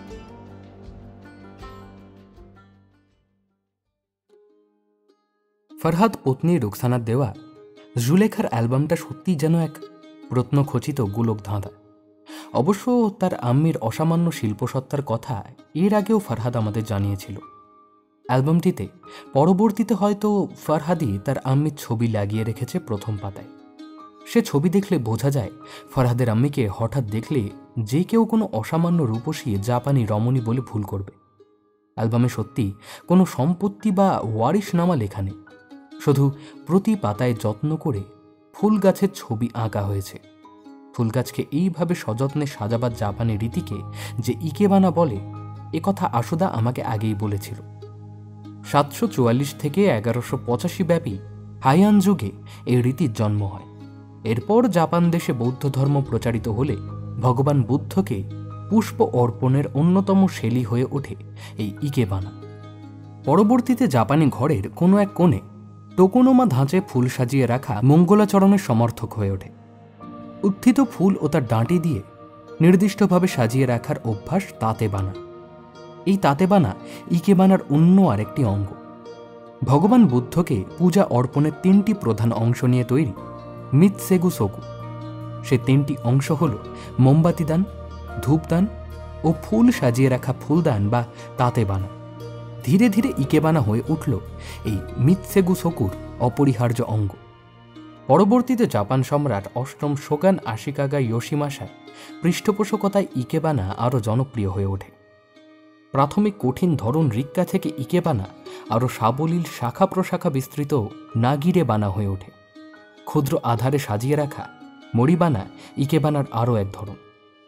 ফারহাদ পত্নী রুকসানার দেওয়া জুলেখার অ্যালবামটা সত্যিই যেন এক প্রত্নখচিত গোলক ধাঁধা। অবশ্য তার আম্মির অসামান্য শিল্পসত্তার কথা এর আগেও ফারহাদ আমাদের জানিয়েছিল। অ্যালবামটিতে পরবর্তীতে হয়তো ফারহাদই তার আম্মির ছবি লাগিয়ে রেখেছে প্রথম পাতায়। সে ছবি দেখলে বোঝা যায় ফারহাদের আম্মিকে হঠাৎ দেখলে যে কেউ কোনো অসামান্য রূপসী জাপানি রমণী বলে ভুল করবে। অ্যালবামে সত্যি কোনো সম্পত্তি বা ওয়ারিশনামা লেখা নেই, শুধু প্রতি পাতায় যত্ন করে ফুল গাছের ছবি আঁকা হয়েছে। ফুল গাছকে এইভাবে সযত্নে সাজাবার জাপানি রীতিকে যে ইকেবানা বলে, একথা আশুদা আমাকে আগেই বলেছিল। 744 থেকে 1185 ব্যাপী হাইয়ান যুগে এই রীতির জন্ম হয়। এরপর জাপান দেশে বৌদ্ধ ধর্ম প্রচারিত হলে ভগবান বুদ্ধকে পুষ্প অর্পণের অন্যতম শৈলী হয়ে ওঠে এই ইকেবানা। পরবর্তীতে জাপানি ঘরের কোনো এক কোণে টোকোনোমা ধাঁচে ফুল সাজিয়ে রাখা মঙ্গলাচরণের সমর্থক হয়ে ওঠে। উত্থিত ফুল ও তার ডাঁটি দিয়ে নির্দিষ্টভাবে সাজিয়ে রাখার অভ্যাস তাতেবানা। এই তাতেবানা ইকেবানার অন্য আরেকটি অঙ্গ। ভগবান বুদ্ধকে পূজা অর্পণের 3টি প্রধান অংশ নিয়ে তৈরি মিৎসেগু সোকু। সে 3টি অংশ হল মোমবাতি দান, ধূপদান ও ফুল সাজিয়ে রাখা ফুলদান বা তাতেবানা। ধীরে ধীরে ইকেবানা হয়ে উঠল এই মিৎসেগু সোকুর অপরিহার্য অঙ্গ। পরবর্তীতে জাপান সম্রাট অষ্টম শোগান আশিকাগা ইয়োশিমাসার পৃষ্ঠপোষকতায় ইকেবানা আরও জনপ্রিয় হয়ে ওঠে। প্রাথমিক কঠিন ধরন রিক্কা থেকে ইকেবানা আরও সাবলীল শাখা প্রশাখা বিস্তৃত নাগিরে বানা হয়ে ওঠে। ক্ষুদ্র আধারে সাজিয়ে রাখা মরিবানা ইকেবানার আরও এক ধরন।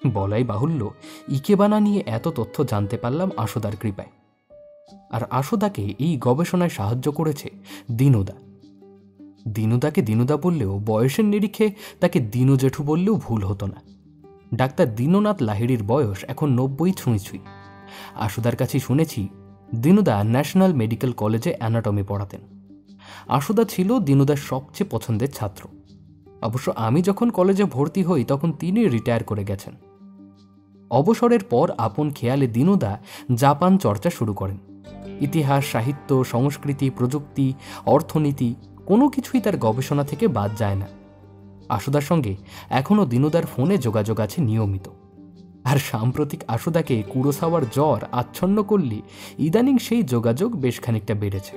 বলাই বাহুল্য, ইকেবানা নিয়ে এত তথ্য জানতে পারলাম আশুদার কৃপায়। আর আশুদাকে এই গবেষণায় সাহায্য করেছে দিনুদা। দিনুদাকে দিনুদা বললেও বয়সের নিরিখে তাকে দিনু জেঠু বললেও ভুল হতো না। ডাক্তার দীননাথ লাহিড়ির বয়স এখন 90 ছুঁই ছুঁই। আশুদার কাছে শুনেছি দিনুদা ন্যাশনাল মেডিকেল কলেজে অ্যানাটমি পড়াতেন। আশুদা ছিল দিনুদার সবচেয়ে পছন্দের ছাত্র। অবশ্য আমি যখন কলেজে ভর্তি হই তখন তিনি রিটায়ার করে গেছেন। অবসরের পর আপন খেয়ালে দিনুদা জাপান চর্চা শুরু করেন। ইতিহাস, সাহিত্য, সংস্কৃতি, প্রযুক্তি, অর্থনীতি কোনো কিছুই তার গবেষণা থেকে বাদ যায় না। আশুদার সঙ্গে এখনও দিনুদার ফোনে যোগাযোগ আছে নিয়মিত। আর সাম্প্রতিক আশুদাকে কুরোসাওয়ার জ্বর আচ্ছন্ন করলে ইদানিং সেই যোগাযোগ বেশ খানিকটা বেড়েছে।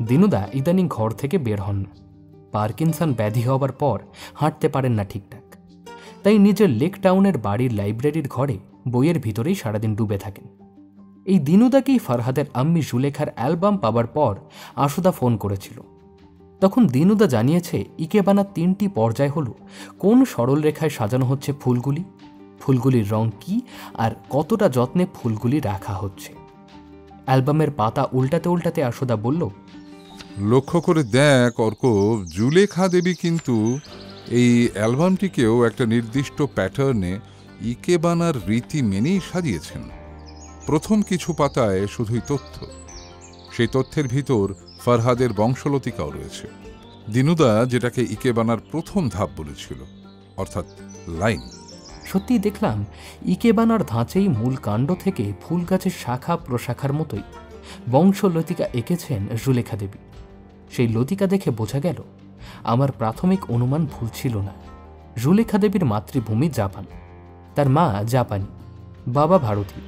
দিনুদা ইদানিং ঘর থেকে বের হন না। পার্কিনসন ব্যাধি হওয়ার পর হাঁটতে পারেন না ঠিকঠাক। তাই নিজের লেক টাউনের বাড়ির লাইব্রেরির ঘরে বইয়ের ভিতরেই সারাদিন ডুবে থাকেন। এই দিনুদাকেই ফারহাদের আম্মি জুলেখার অ্যালবাম পাবার পর আশুদা ফোন করেছিল। তখন দিনুদা জানিয়েছে ইকেবানার 3টি পর্যায় হল কোন সরল রেখায় সাজানো হচ্ছে ফুলগুলি, ফুলগুলির রং কি, আর কতটা যত্নে ফুলগুলি রাখা হচ্ছে। অ্যালবামের পাতা উল্টাতে উল্টাতে আশুদা বলল, লক্ষ্য করে দেখ অর্ক, জুলেখা দেবী কিন্তু এই অ্যালবামটিকেও একটা নির্দিষ্ট প্যাটার্নে ইকেবানার রীতি মেনেই সাজিয়েছেন। প্রথম কিছু পাতায় শুধুই তথ্য, সেই তথ্যের ভিতর ফারহাদের বংশলতিকাও রয়েছে। দিনুদা যেটাকে ইকেবানার প্রথম ধাপ বলেছিল, অর্থাৎ লাইন। সত্যি দেখলাম ইকেবানার ধাঁচেই মূল কাণ্ড থেকে ফুল গাছের শাখা প্রশাখার মতোই বংশলতিকা এঁকেছেন জুলেখা দেবী। সেই লতিকা দেখে বোঝা গেল আমার প্রাথমিক অনুমান ভুল ছিল না। জুলেখা দেবীর মাতৃভূমি জাপান, তার মা জাপানি, বাবা ভারতীয়।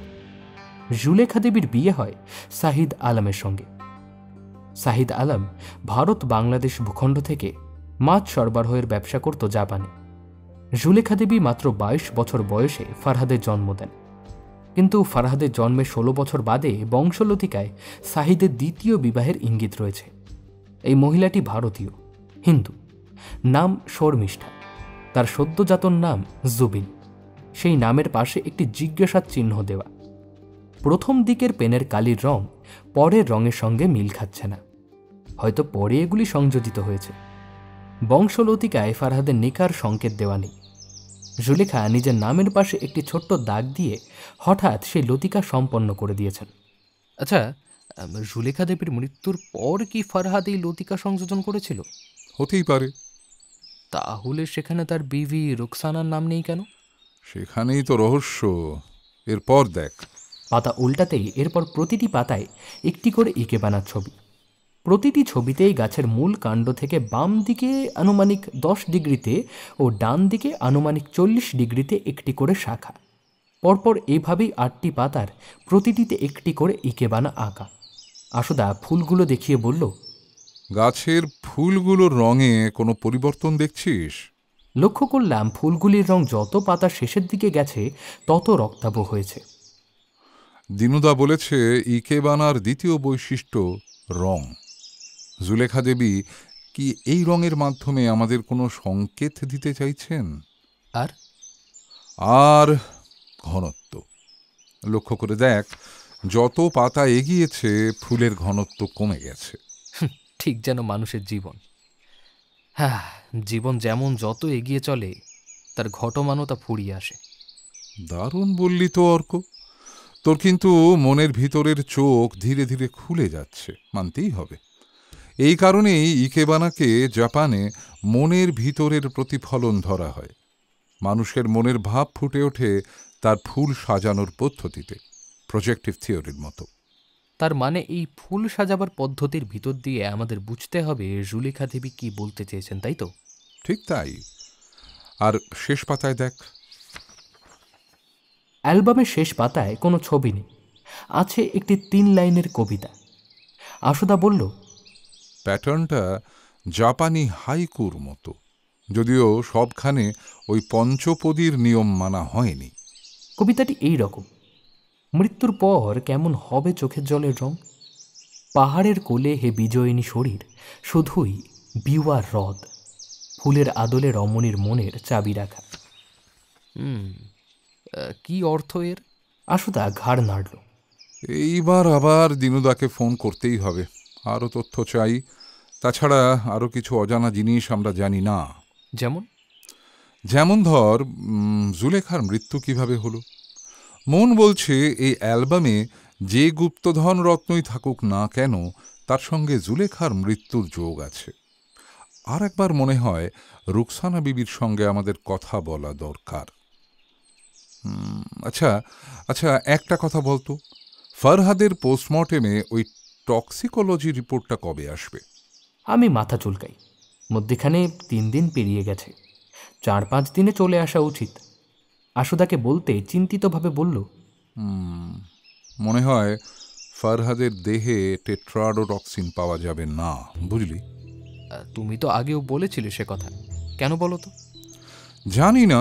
জুলেখা দেবীর বিয়ে হয় সাহিদ আলমের সঙ্গে। সাহিদ আলম ভারত বাংলাদেশ ভূখণ্ড থেকে মাছ সরবরাহের ব্যবসা করত জাপানে। জুলেখা দেবী মাত্র 22 বছর বয়সে ফারহাদের জন্ম দেন। কিন্তু ফারহাদের জন্মের 16 বছর বাদে বংশলতিকায় সাহিদের দ্বিতীয় বিবাহের ইঙ্গিত রয়েছে। এই মহিলাটি ভারতীয়, হিন্দু, নাম শর্মিষ্ঠা। তার সদ্যজাতন নাম জুবিন। সেই নামের পাশে একটি জিজ্ঞাসার চিহ্ন দেওয়া। প্রথম দিকের পেনের কালির রং পরের রঙের সঙ্গে মিল খাচ্ছে না, হয়তো পরে এগুলি সংযোজিত হয়েছে। বংশলতিকায় ফারহাদের নিকার সংকেত দেওয়া নেই। জুলেখা নিজের নামের পাশে একটি ছোট্ট দাগ দিয়ে হঠাৎ সেই লতিকা সম্পন্ন করে দিয়েছেন। আচ্ছা, জুলেখা দেবীর মৃত্যুর পর কি ফারহাদ এই লতিকা সংযোজন করেছিল? হতেই পারে। তাহলে সেখানে তার বিবি রুকসানার নাম নেই কেন? সেখানেই তো রহস্য। এরপর দেখ। পাতা উল্টাতেই এরপর প্রতিটি পাতায় একটি করে ইকেবানার ছবি। প্রতিটি ছবিতেই গাছের মূল কাণ্ড থেকে বাম দিকে আনুমানিক 10 ডিগ্রিতে ও ডান দিকে আনুমানিক 40 ডিগ্রিতে একটি করে শাখা। পরপর এইভাবেই 8টি পাতার প্রতিটিতে একটি করে ইকেবানা আঁকা। আশুদা ফুলগুলো দেখিয়ে বলল, গাছের ফুলগুলোর রঙে কোনো পরিবর্তন দেখছিস? লক্ষ্য করলাম ফুলগুলির রং যত পাতার শেষের দিকে গেছে তত রক্তাভ হয়েছে। দিনুদা বলেছে ইকেবানার দ্বিতীয় বৈশিষ্ট্য রং। জুলেখা দেবী কি এই রঙের মাধ্যমে আমাদের কোনো সংকেত দিতে চাইছেন? আর ঘনত্ব। লক্ষ্য করে দেখ, যত পাতা এগিয়েছে ফুলের ঘনত্ব কমে গেছে। ঠিক যেন মানুষের জীবন। হ্যাঁ, জীবন যেমন যত এগিয়ে চলে তার ঘটমানতা ফুরিয়ে আসে। দারুণ বললি তো অর্ক। তোর কিন্তু মনের ভিতরের চোখ ধীরে ধীরে খুলে যাচ্ছে, মানতেই হবে। এই কারণেই ইকেবানাকে জাপানে মনের ভিতরের প্রতিফলন ধরা হয়। মানুষের মনের ভাব ফুটে ওঠে তার ফুল সাজানোর পদ্ধতিতে, প্রজেক্টিভ থিওরির মতো। তার মানে এই ফুল সাজাবার পদ্ধতির ভিতর দিয়ে আমাদের বুঝতে হবে জুলেখা দেবী কি বলতে চেয়েছেন, তাই তো? ঠিক তাই। আর শেষ পাতায় দেখ। অ্যালবামের শেষ পাতায় কোনো ছবি নেই, আছে একটি 3 লাইনের কবিতা। আশুদা বলল, প্যাটার্নটা জাপানি হাইকুর মতো, যদিও সবখানে ওই পঞ্চপদীর নিয়ম মানা হয়নি। কবিতাটি এই রকম: মৃত্যুর পর কেমন হবে চোখের জলের রং, পাহাড়ের কোলে হে বিজয়িনী শরীর, শুধুই বিওয়ার হ্রদ, ফুলের আদলে রমণীর মনের চাবি রাখা। কি অর্থ এর? আশুদা ঘাড় নাড়ল। এইবার আবার দিনুদাকে ফোন করতেই হবে, আরও তথ্য চাই। তাছাড়া আরও কিছু অজানা জিনিস আমরা জানি না। যেমন ধর, জুলেখার মৃত্যু কিভাবে হলো। মন বলছে এই অ্যালবামে যে গুপ্তধন রত্নই থাকুক না কেন, তার সঙ্গে জুলেখার মৃত্যুর যোগ আছে। আর একবার মনে হয় রুকসানা বিবির সঙ্গে আমাদের কথা বলা দরকার। আচ্ছা আচ্ছা, একটা কথা বলতো, ফরহাদের পোস্টমর্টেমে ওই টক্সিকোলজি রিপোর্টটা কবে আসবে? আমি মাথা চুলকাই। মধ্যেখানে 3 দিন পেরিয়ে গেছে, 4-5 দিনে চলে আসা উচিত। আশুদাকে বলতে চিন্তিতভাবে বলল, মনে হয় ফরহাদের দেহে টেট্রাডোটক্সিন পাওয়া যাবে না, বুঝলি? তুমি তো আগেও বলেছিলে সে কথা, কেন বলো তো? জানি না,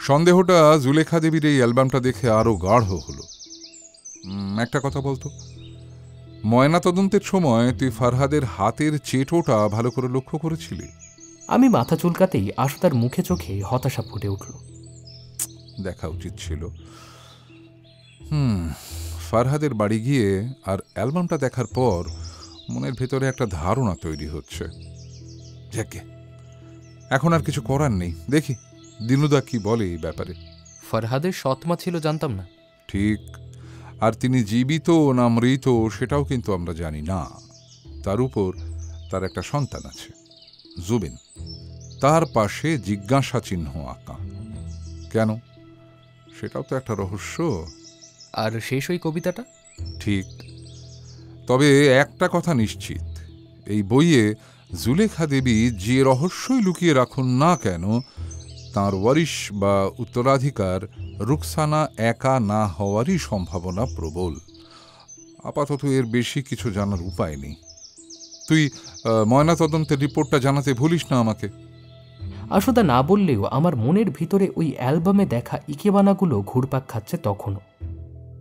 সন্দেহটা জুলেখা দেবীর এই অ্যালবামটা দেখে আরও গাঢ় হলো। একটা কথা বলতো, ময়নাতদন্তের সময় তুই ফরহাদের হাতের চেটোটা ভালো করে লক্ষ্য করেছিলি? আমি মাথা চুলকাতেই আশুদার মুখে চোখে হতাশা ফুটে উঠল। দেখা উচিত ছিল। ফরহাদের বাড়ি গিয়ে আর অ্যালবামটা দেখার পর মনের ভেতরে একটা ধারণা তৈরি হচ্ছে। যাকে এখন আর কিছু করার নেই, দেখি দিনুদা কি বলে এই ব্যাপারে। ফরহাদের সৎমা ছিল জানতাম না। ঠিক, আর তিনি জীবিত না মৃত সেটাও কিন্তু আমরা জানি না। তার উপর তার একটা সন্তান আছে, জুবিন, তার পাশে জিজ্ঞাসা চিহ্ন আঁকা। কেন, সেটাও তো একটা রহস্য। আর শেষ ওই কবিতাটা? ঠিক, তবে একটা কথা নিশ্চিত, এই বইয়ে জুলেখা দেবী যে রহস্যই লুকিয়ে রাখুন না কেন, তাঁর ওয়ারিশ বা উত্তরাধিকার রুকসানা একা না হওয়ারই সম্ভাবনা প্রবল। আপাতত এর বেশি কিছু জানার উপায় নেই। তুই ময়নাতদন্তের রিপোর্টটা জানাতে ভুলিস না আমাকে। আশুদা না বললেও আমার মনের ভিতরে ওই অ্যালবামে দেখা ইকেবানাগুলো ঘুরপাক খাচ্ছে তখনও,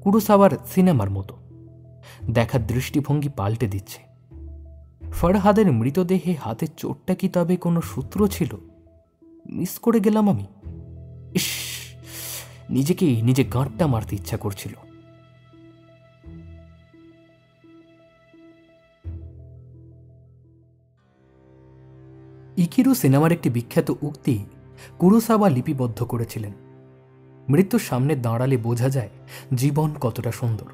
কুরোসাওয়ার সিনেমার মতো। দেখার দৃষ্টিভঙ্গি পাল্টে দিচ্ছে। ফরহাদের মৃতদেহে হাতের চোটটা কি তবে কোনো সূত্র ছিল? মিস করে গেলাম আমি। ইস, নিজে গাঁটটা মারতে ইচ্ছা করছিল। ইকিরু সিনেমার একটি বিখ্যাত উক্তি কুরোসাওয়া লিপিবদ্ধ করেছিলেন, মৃত্যুর সামনে দাঁড়ালে বোঝা যায় জীবন কতটা সুন্দর।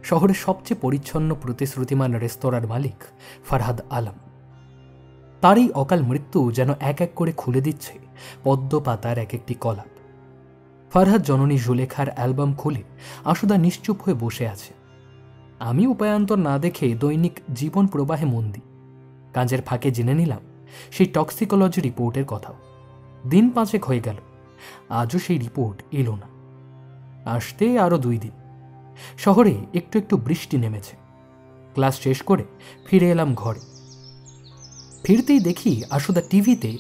শহরের সবচেয়ে পরিচ্ছন্ন প্রতিশ্রুতিমান রেস্তোরাঁর মালিক ফরহাদ আলম। তার এই অকাল মৃত্যু যেন এক এক করে খুলে দিচ্ছে পদ্ম পাতার এক একটি কলাপ। ফরহাদ জননী জুলেখার অ্যালবাম খুলে আশুদা নিশ্চুপ হয়ে বসে আছে। আমি উপায়ান্তর না দেখে দৈনিক জীবন প্রবাহে মন দিই। কাজের ফাঁকে জেনে নিলাম সেই টক্সিকোলজি রিপোর্টের কথাও। দিন 5 হয়ে গেল, আজও সেই রিপোর্ট এলো না। আসতে আরও 2 দিন। শহরে একটু একটু বৃষ্টি নেমেছে। ক্লাস শেষ করে ফিরে এলাম ঘরে। ফিরতেই দেখি আশুদা টিভিতে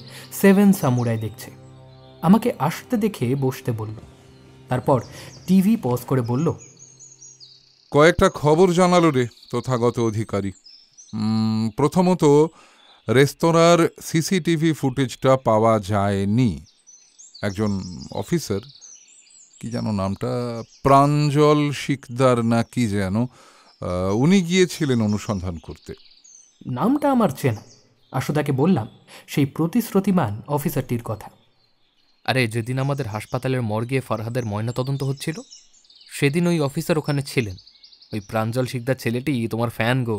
7 সামুরাই দেখছে। আমাকে আসতে দেখে বসতে বলল, তারপর টিভি পজ করে বলল, কয়েকটা খবর জানালো রে তথাগত অধিকারী। প্রথমত, রেস্তোরাঁর সিসিটিভি ফুটেজটা পাওয়া যায়নি। একজন অফিসার, কি যেন নামটা, প্রাঞ্জল শিকদার না কি যেন, উনি গিয়েছিলেন অনুসন্ধান করতে। নামটা আমার চেনা। আশুদাকে বললাম সেই প্রতিশ্রুতিমান অফিসারটির কথা। আরে, যেদিন আমাদের হাসপাতালের মর্গে ফরহাদের ময়নাতদন্ত হচ্ছিল, সেদিন ওই অফিসার ওখানে ছিলেন, ওই প্রাঞ্জল শিকদার ছেলেটি তোমার ফ্যান গো,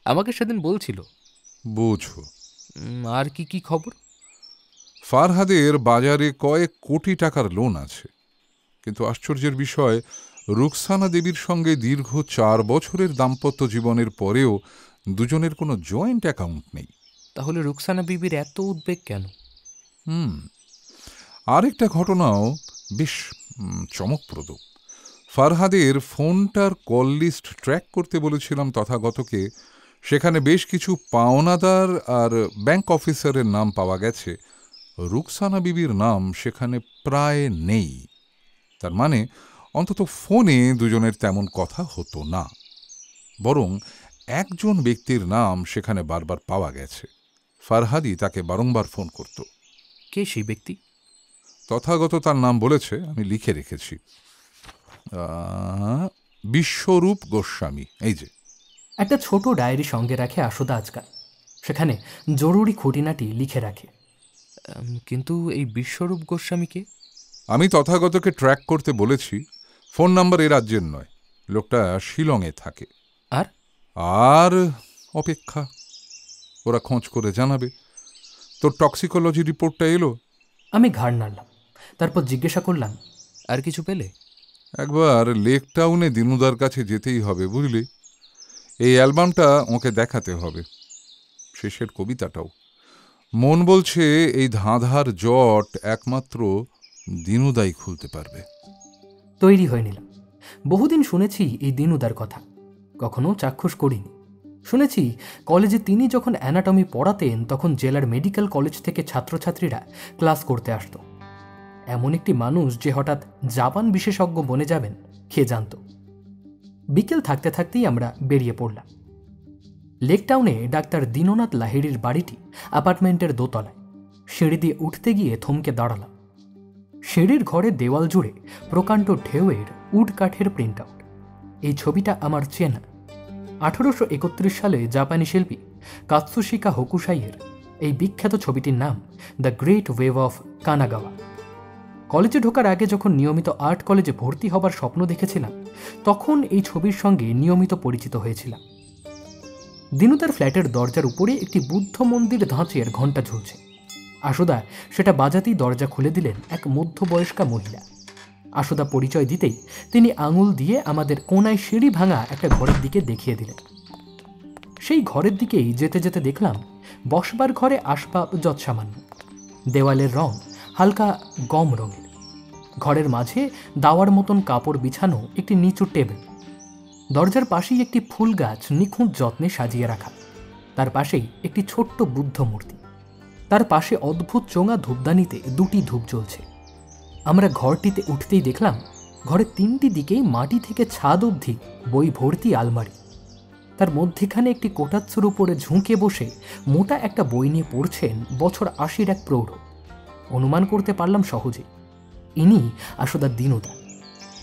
আমাকে সেদিন বলছিল। বুঝো। আর কি কি খবর? ফারহাদের বাজারে কয়েক কোটি টাকার লোন আছে, কিন্তু আশ্চর্যের বিষয়, রুকসানা দেবীর সঙ্গে দীর্ঘ 4 বছরের দাম্পত্য জীবনের পরেও দুজনের কোনো জয়েন্ট অ্যাকাউন্ট নেই। তাহলে রুকসানা বিবির এত উদ্বেগ কেন? আরেকটা ঘটনাও বেশ চমকপ্রদ। ফারহাদের ফোনটার কল লিস্ট ট্র্যাক করতে বলেছিলাম তথাগতকে, সেখানে বেশ কিছু পাওনাদার আর ব্যাংক অফিসারের নাম পাওয়া গেছে। রুকসানা বিবির নাম সেখানে প্রায় নেই। তার মানে অন্তত ফোনে দুজনের তেমন কথা হতো না, বরং একজন ব্যক্তির নাম সেখানে বারবার পাওয়া গেছে। ফারহাদি তাকে বারংবার ফোন করত। কে সেই ব্যক্তি? তথাগত তার নাম বলেছে, আমি লিখে রেখেছি, বিশ্বরূপ গোস্বামী। এই যে। একটা ছোট ডায়েরি সঙ্গে রাখে আশুদা আজকাল, সেখানে জরুরি খুঁটিনাটি লিখে রাখে। কিন্তু এই বিশ্বরূপ গোস্বামীকে? আমি তথাগতকে ট্র্যাক করতে বলেছি। ফোন নাম্বার এ রাজ্যের নয়, লোকটা শিলংয়ে থাকে। আর আর অপেক্ষা, ওরা খোঁজ করে জানাবে। তোর টক্সিকোলজি রিপোর্টটা এলো? আমি ঘাড় নাড়লাম, তারপর জিজ্ঞাসা করলাম, আর কিছু পেলে? একবার লেক টাউনে দিনুদার কাছে যেতেই হবে, বুঝলি। এই অ্যালবামটা ওকে দেখাতে হবে, শেষের কবিতাটাও। মন বলছে এই ধাঁধার জট একমাত্র দিনুদাই খুলতে পারবে। তৈরি হয়ে নিলাম। বহুদিন শুনেছি এই দিনুদার কথা, কখনো চাক্ষুষ করিনি। শুনেছি কলেজে তিনি যখন অ্যানাটমি পড়াতেন তখন জেলার মেডিকেল কলেজ থেকে ছাত্রছাত্রীরা ক্লাস করতে আসত। এমন একটি মানুষ যে হঠাৎ জাপান বিশেষজ্ঞ বনে যাবেন কে জানত। বিকেল থাকতে থাকতেই আমরা বেরিয়ে পড়লাম। লেক টাউনে ডাক্তার দীননাথ লাহিড়ির বাড়িটি অ্যাপার্টমেন্টের দোতলায়। সিঁড়ি দিয়ে উঠতে গিয়ে থমকে দাঁড়ালাম। সিঁড়ির ঘরের দেওয়াল জুড়ে প্রকাণ্ড ঢেউয়ের উড কাঠের প্রিন্ট আউট। এই ছবিটা আমার চেনা। 1831 সালে জাপানি শিল্পী কাতসুশিকা হোকুসাইয়ের এই বিখ্যাত ছবিটির নাম the great wave of Kanagawa. কলেজে ঢোকার আগে যখন নিয়মিত আর্ট কলেজে ভর্তি হবার স্বপ্ন দেখেছিলাম, তখন এই ছবির সঙ্গে নিয়মিত পরিচিত হয়েছিলাম। দিনুদার ফ্ল্যাটের দরজার উপরে একটি বুদ্ধ মন্দির ধাঁচের ঘণ্টা ঝুলছে। আশুদা সেটা বাজাতেই দরজা খুলে দিলেন এক মধ্যবয়স্কা মহিলা। আশুদা পরিচয় দিতেই তিনি আঙুল দিয়ে আমাদের কোনায় সিঁড়ি ভাঙা একটা ঘরের দিকে দেখিয়ে দিলেন। সেই ঘরের দিকেই যেতে যেতে দেখলাম বসবার ঘরে আসবাব যৎসামান্য। দেওয়ালের রং হালকা গম রঙের। ঘরের মাঝে দাওয়ার মতন কাপড় বিছানো একটি নিচু টেবিল। দরজার পাশেই একটি ফুল গাছ নিখুঁত যত্নে সাজিয়ে রাখা। তার পাশেই একটি ছোট্ট বুদ্ধ মূর্তি। তার পাশে অদ্ভুত চোঙা ধূপদানিতে 2টি ধূপ জ্বলছে। আমরা ঘরটিতে উঠতেই দেখলাম ঘরের 3টি দিকেই মাটি থেকে ছাদ অবধি বই ভর্তি আলমারি। তার মধ্যেখানে একটি কোটাচ্ছুর উপরে ঝুঁকে বসে মোটা একটা বই নিয়ে পড়ছেন বছর 80-র এক প্রৌঢ়। অনুমান করতে পারলাম সহজে, ইনি আসলে দিনুদা।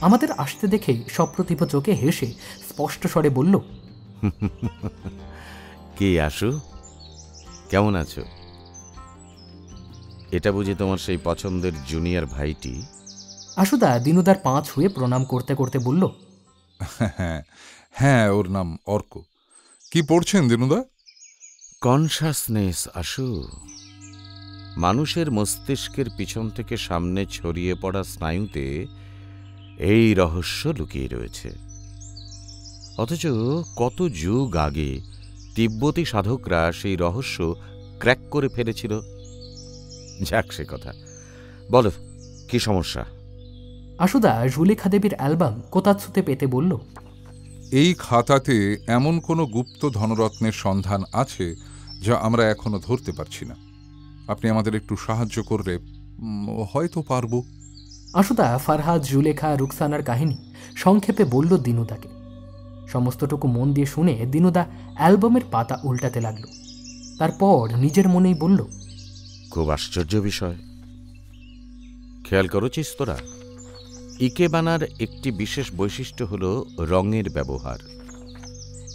আমাদের আসতে দেখে সপ্রতিভ চোখে হেসে স্পষ্ট স্বরে বলল, কে আসু, কেমন আছো? এটা বুঝি তোমার সেই পছন্দের জুনিয়র ভাইটি? আশুদা দিনুদার পা ছুঁয়ে প্রণাম করতে করতে বলল, হ্যাঁ, ওর নাম অর্ক। কি পড়ছেন দিনুদা? কনসাসনেস আসু। মানুষের মস্তিষ্কের পিছন থেকে সামনে ছড়িয়ে পড়া স্নায়ুতে এই রহস্য লুকিয়ে রয়েছে। অথচ কত যুগ আগে তিব্বতী সাধকরা সেই রহস্য ক্র্যাক করে ফেলেছিল। যাক সে কথা, বলো কি সমস্যা? আশুদা জুলেখা দেবীর অ্যালবাম কোতাচ্ছুতে পেতে বলল, এই খাতাতে এমন কোনো গুপ্ত ধনরত্নের সন্ধান আছে যা আমরা এখনো ধরতে পারছি না। আপনি আমাদের একটু সাহায্য করলে হয়তো পারব। আশুদা ফারহাদ, জুলেখা, রুকসানার কাহিনী সংক্ষেপে বলল দিনুদাকে। সমস্তটুকু মন দিয়ে শুনে দিনুদা অ্যালবামের পাতা উল্টাতে লাগল। তারপর নিজের মনেই বলল, খুব আশ্চর্য বিষয়। খেয়াল করেছিস তোরা, ইকেবানার একটি বিশেষ বৈশিষ্ট্য হল রঙের ব্যবহার।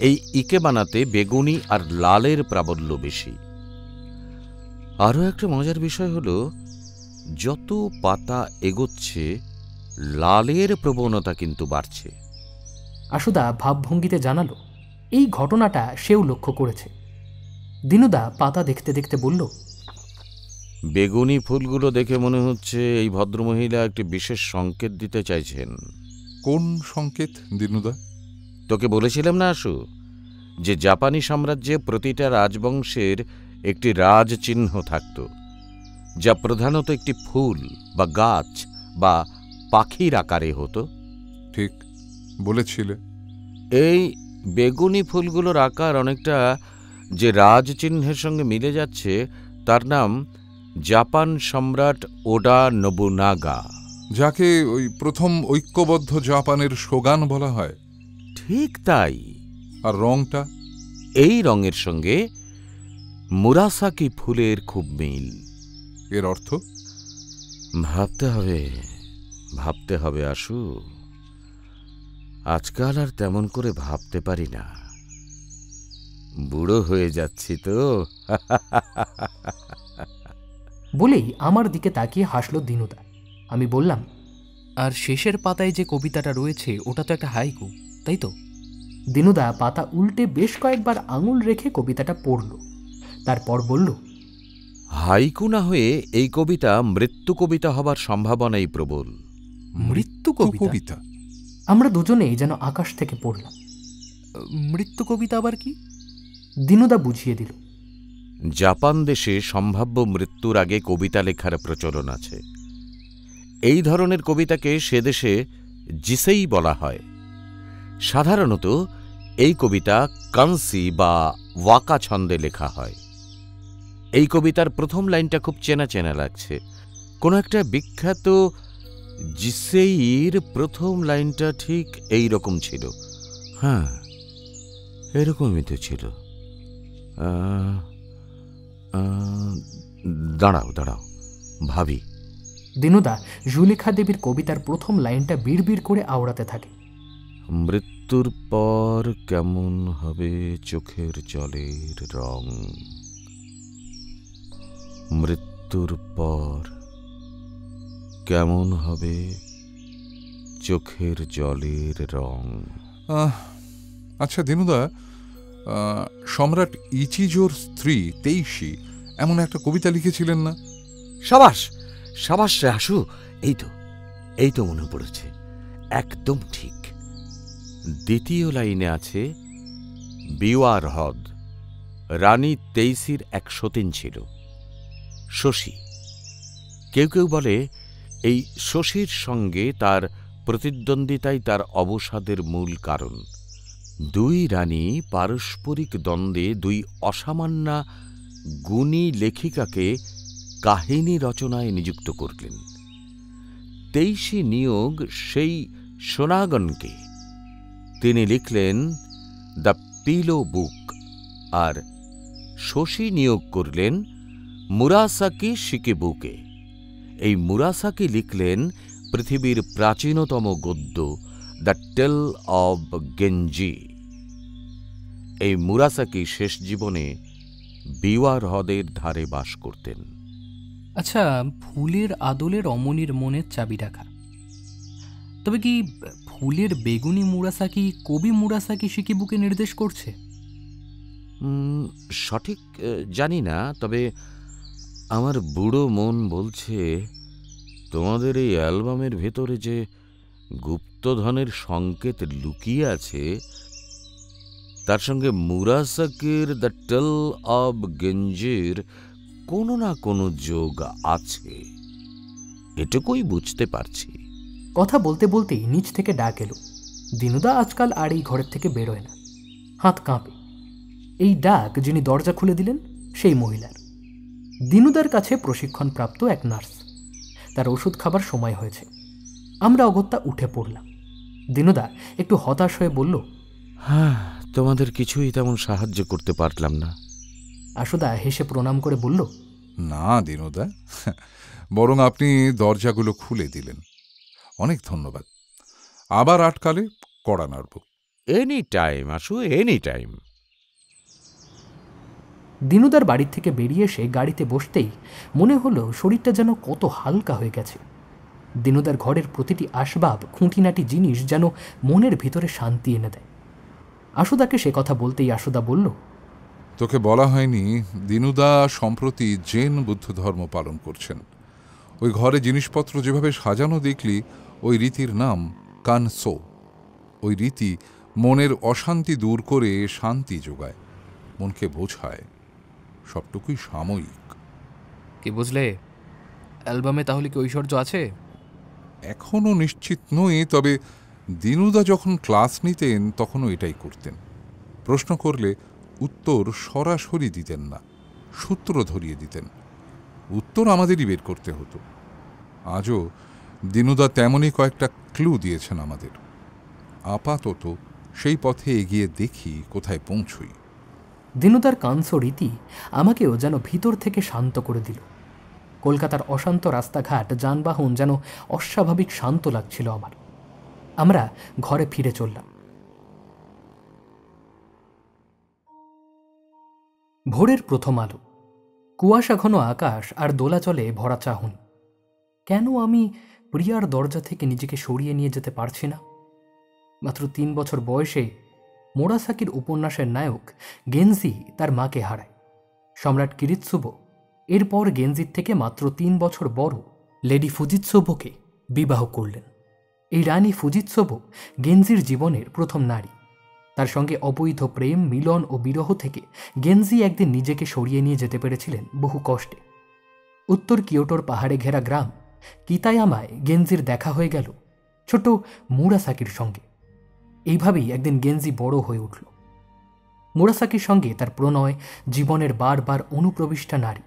এই ইকেবানাতে বেগুনি আর লালের প্রাবল্য বেশি। আরও একটা মজার বিষয় হল, যত পাতা এগোচ্ছে লালের প্রবণতা কিন্তু বাড়ছে। আশুদা ভাবভঙ্গিতে জানালো, এই ঘটনাটা সেও লক্ষ্য করেছে। দিনুদা পাতা দেখতে দেখতে বলল, বেগুনি ফুলগুলো দেখে মনে হচ্ছে এই ভদ্রমহিলা একটি বিশেষ সংকেত দিতে চাইছেন। কোন সংকেত দিনুদা? তোকে বলেছিলাম না আশু, যে জাপানি সাম্রাজ্যে প্রতিটা রাজবংশের একটি রাজ চিহ্ন থাকত, যা প্রধানত একটি ফুল বা গাছ বা পাখির আকারে হতো। ঠিক বলেছিলে। এই বেগুনি ফুলগুলোর আকার অনেকটা যে রাজ চিহ্নের সঙ্গে মিলে যাচ্ছে, তার নাম জাপান সম্রাট ওডা নবুনাগা, যাকে ওই প্রথম ঐক্যবদ্ধ জাপানের শোগান বলা হয়। ঠিক তাই। আর রংটা? এই রঙের সঙ্গে মুরাসাকি ফুলের খুব মিল। এর অর্থ? ভাবতে হবে আশু। আজকাল আর তেমন করে ভাবতে পারি না, বুড়ো হয়ে যাচ্ছি তো। বলেই আমার দিকে তাকিয়ে হাসল দিনুদা। আমি বললাম, আর শেষের পাতায় যে কবিতাটা রয়েছে ওটা তো একটা হাইকু, তাই তো? দিনুদা পাতা উল্টে বেশ কয়েকবার আঙুল রেখে কবিতাটা পড়ল, তারপর বলল, হাইকু না হয়ে এই কবিতা মৃত্যু কবিতা হবার সম্ভাবনাই প্রবল। মৃত্যু কবিতা? আমরা দুজনেই যেন আকাশ থেকে পড়লাম। মৃত্যু কবিতা আবার কি? দিনুদা বুঝিয়ে দিল, জাপান দেশে সম্ভাব্য মৃত্যুর আগে কবিতা লেখার প্রচলন আছে। এই ধরনের কবিতাকে সে দেশে জিসেই বলা হয়। সাধারণত এই কবিতা কানসি বা ওয়াকা ছন্দে লেখা হয়। এই কবিতার প্রথম লাইনটা খুব চেনা চেনা লাগছে। কোনো একটা বিখ্যাত জিসেইর প্রথম লাইনটা ঠিক এই রকম ছিল। হ্যাঁ, এরকমই তো ছিল। দাঁড়াও ভাবি। দিনুদা জুলেখা দেবীর কবিতার প্রথম লাইনটা বিড়বিড় করে আওড়াতে থাকে। মৃত্যুর পর কেমন হবে চোখের জলের রং, মৃত্যুর পর কেমন হবে চোখের জলের রং। আচ্ছা দিনুদা, সম্রাট ইচিজোর স্ত্রী তেইশি এমন একটা কবিতা লিখেছিলেন না? সাবাস রে আশু, এই তো মনে পড়েছে, একদম ঠিক। দ্বিতীয় লাইনে আছে, বিওয়ার হ্রদ রানী তেইশির এক সতীন ছিল, শশী। কেউ কেউ বলে এই শশীর সঙ্গে তার প্রতিদ্বন্দ্বিতাই তার অবসাদের মূল কারণ। দুই রানী পারস্পরিক দ্বন্দ্বে দুই অসামান্যা গুণী লেখিকাকে কাহিনী রচনায় নিযুক্ত করলেন। তেইশি নিয়োগ সেই সোনাগনকে, তিনি লিখলেন দ্য পিলো বুক, আর শশী নিয়োগ করলেন মুরাসাকি শিকিবুকে। এই মুরাসাকি লিখলেন পৃথিবীর প্রাচীনতম গদ্য দ্য টেল অব গেঞ্জি। এই মুরাসাকি শেষ জীবনে বিওয়ার হ্রদের ধারে বাস করতেন। আচ্ছা, ফুলের আদলে রমণীর মনের চাবি রাখা, তবে কি ফুলের বেগুনি মুরাসাকি কবি মুরাসাকি শিকিবুকে নির্দেশ করছে? সঠিক জানি না, তবে আমার বুড়ো মন বলছে তোমাদের এই অ্যালবামের ভেতরে যে গুপ্তধনের সংকেত লুকিয়ে আছে, তার সঙ্গে মুরাসাকির দ্য টেল অব গেঞ্জির কোনো না কোনো যোগ আছে, এটুকুই বুঝতে পারছি। কথা বলতে বলতেই নিচ থেকে ডাক এলো। দিনুদা আজকাল আর এই ঘরের থেকে বেরোয় না, হাত কাঁপে। এই ডাক যিনি দরজা খুলে দিলেন সেই মহিলার। দিনুদার কাছে প্রশিক্ষণপ্রাপ্ত এক নার্স। তার ওষুধ খাবার সময় হয়েছে। আমরা অগত্যা উঠে পড়লাম। দিনুদা একটু হতাশ হয়ে বলল, হ্যাঁ, তোমাদের কিছুই তেমন সাহায্য করতে পারলাম না। আশুদা হেসে প্রণাম করে বলল, না দিনুদা, বরং আপনি দরজাগুলো খুলে দিলেন, অনেক ধন্যবাদ। আবার আটকালে কড়া নাড়ব। এনি টাইম আশু, এনি টাইম। দিনুদার বাড়ির থেকে বেরিয়ে এসে গাড়িতে বসতেই মনে হলো শরীরটা যেন কত হালকা হয়ে গেছে। দিনুদার ঘরের প্রতিটি আসবাব, খুঁটিনাটি জিনিস যেন মনের ভিতরে শান্তি এনে দেয়। আশুদাকে সে কথা বলতেই আশুদা বলল, তোকে বলা হয়নি দিনুদা সম্প্রতি জেন বুদ্ধ ধর্ম পালন করছেন। ওই ঘরে জিনিসপত্র যেভাবে সাজানো দেখলি, ওই রীতির নাম কানসো। ওই রীতি মনের অশান্তি দূর করে শান্তি যোগায়, মনকে বোঝায়। সবটুকুই সাময়িক। কি বুঝলে, অ্যালবামে তাহলে কি ঐশ্বর্য আছে? এখনও নিশ্চিত নই, তবে দিনুদা যখন ক্লাস নিতেন তখনও এটাই করতেন। প্রশ্ন করলে উত্তর সরাসরি দিতেন না, সূত্র ধরিয়ে দিতেন। উত্তর আমাদেরই বের করতে হতো। আজও দিনুদা তেমনই কয়েকটা ক্লু দিয়েছেন আমাদের। আপাতত সেই পথে এগিয়ে দেখি কোথায় পৌঁছই। দিনুদার কানসো রীতি আমাকেও যেন ভিতর থেকে শান্ত করে দিল। কলকাতার অশান্ত রাস্তাঘাট, যানবাহন যেন অস্বাভাবিক শান্ত লাগছিল আমার। আমরা ঘরে ফিরে চললাম। ভোরের প্রথম আলো, কুয়াশা ঘন আকাশ আর দোলাচলে ভরা চাহনি। কেন আমি প্রিয়ার দরজা থেকে নিজেকে সরিয়ে নিয়ে যেতে পারছি না? মাত্র 3 বছর বয়সে মোরাসাকির উপন্যাসের নায়ক গেনজি তার মাকে হারায়। সম্রাট কিরিৎসুবো এরপর গেনজির থেকে মাত্র 3 বছর বড় লেডি ফুজিৎসোবোকে বিবাহ করলেন। এই রানী ফুজিৎসোবো গেনজির জীবনের প্রথম নারী। তার সঙ্গে অবৈধ প্রেম, মিলন ও বিরহ থেকে গেনজি একদিন নিজেকে সরিয়ে নিয়ে যেতে পেরেছিলেন বহু কষ্টে। উত্তর কিয়োটোর পাহাড়ে ঘেরা গ্রাম কিতায়ামায় গেনজির দেখা হয়ে গেল ছোট মুরাসাকির সঙ্গে। এইভাবেই একদিন গেনজি বড় হয়ে উঠল। মুরাসাকির সঙ্গে তার প্রণয়, জীবনের বারবার অনুপ্রবিষ্টা নারী।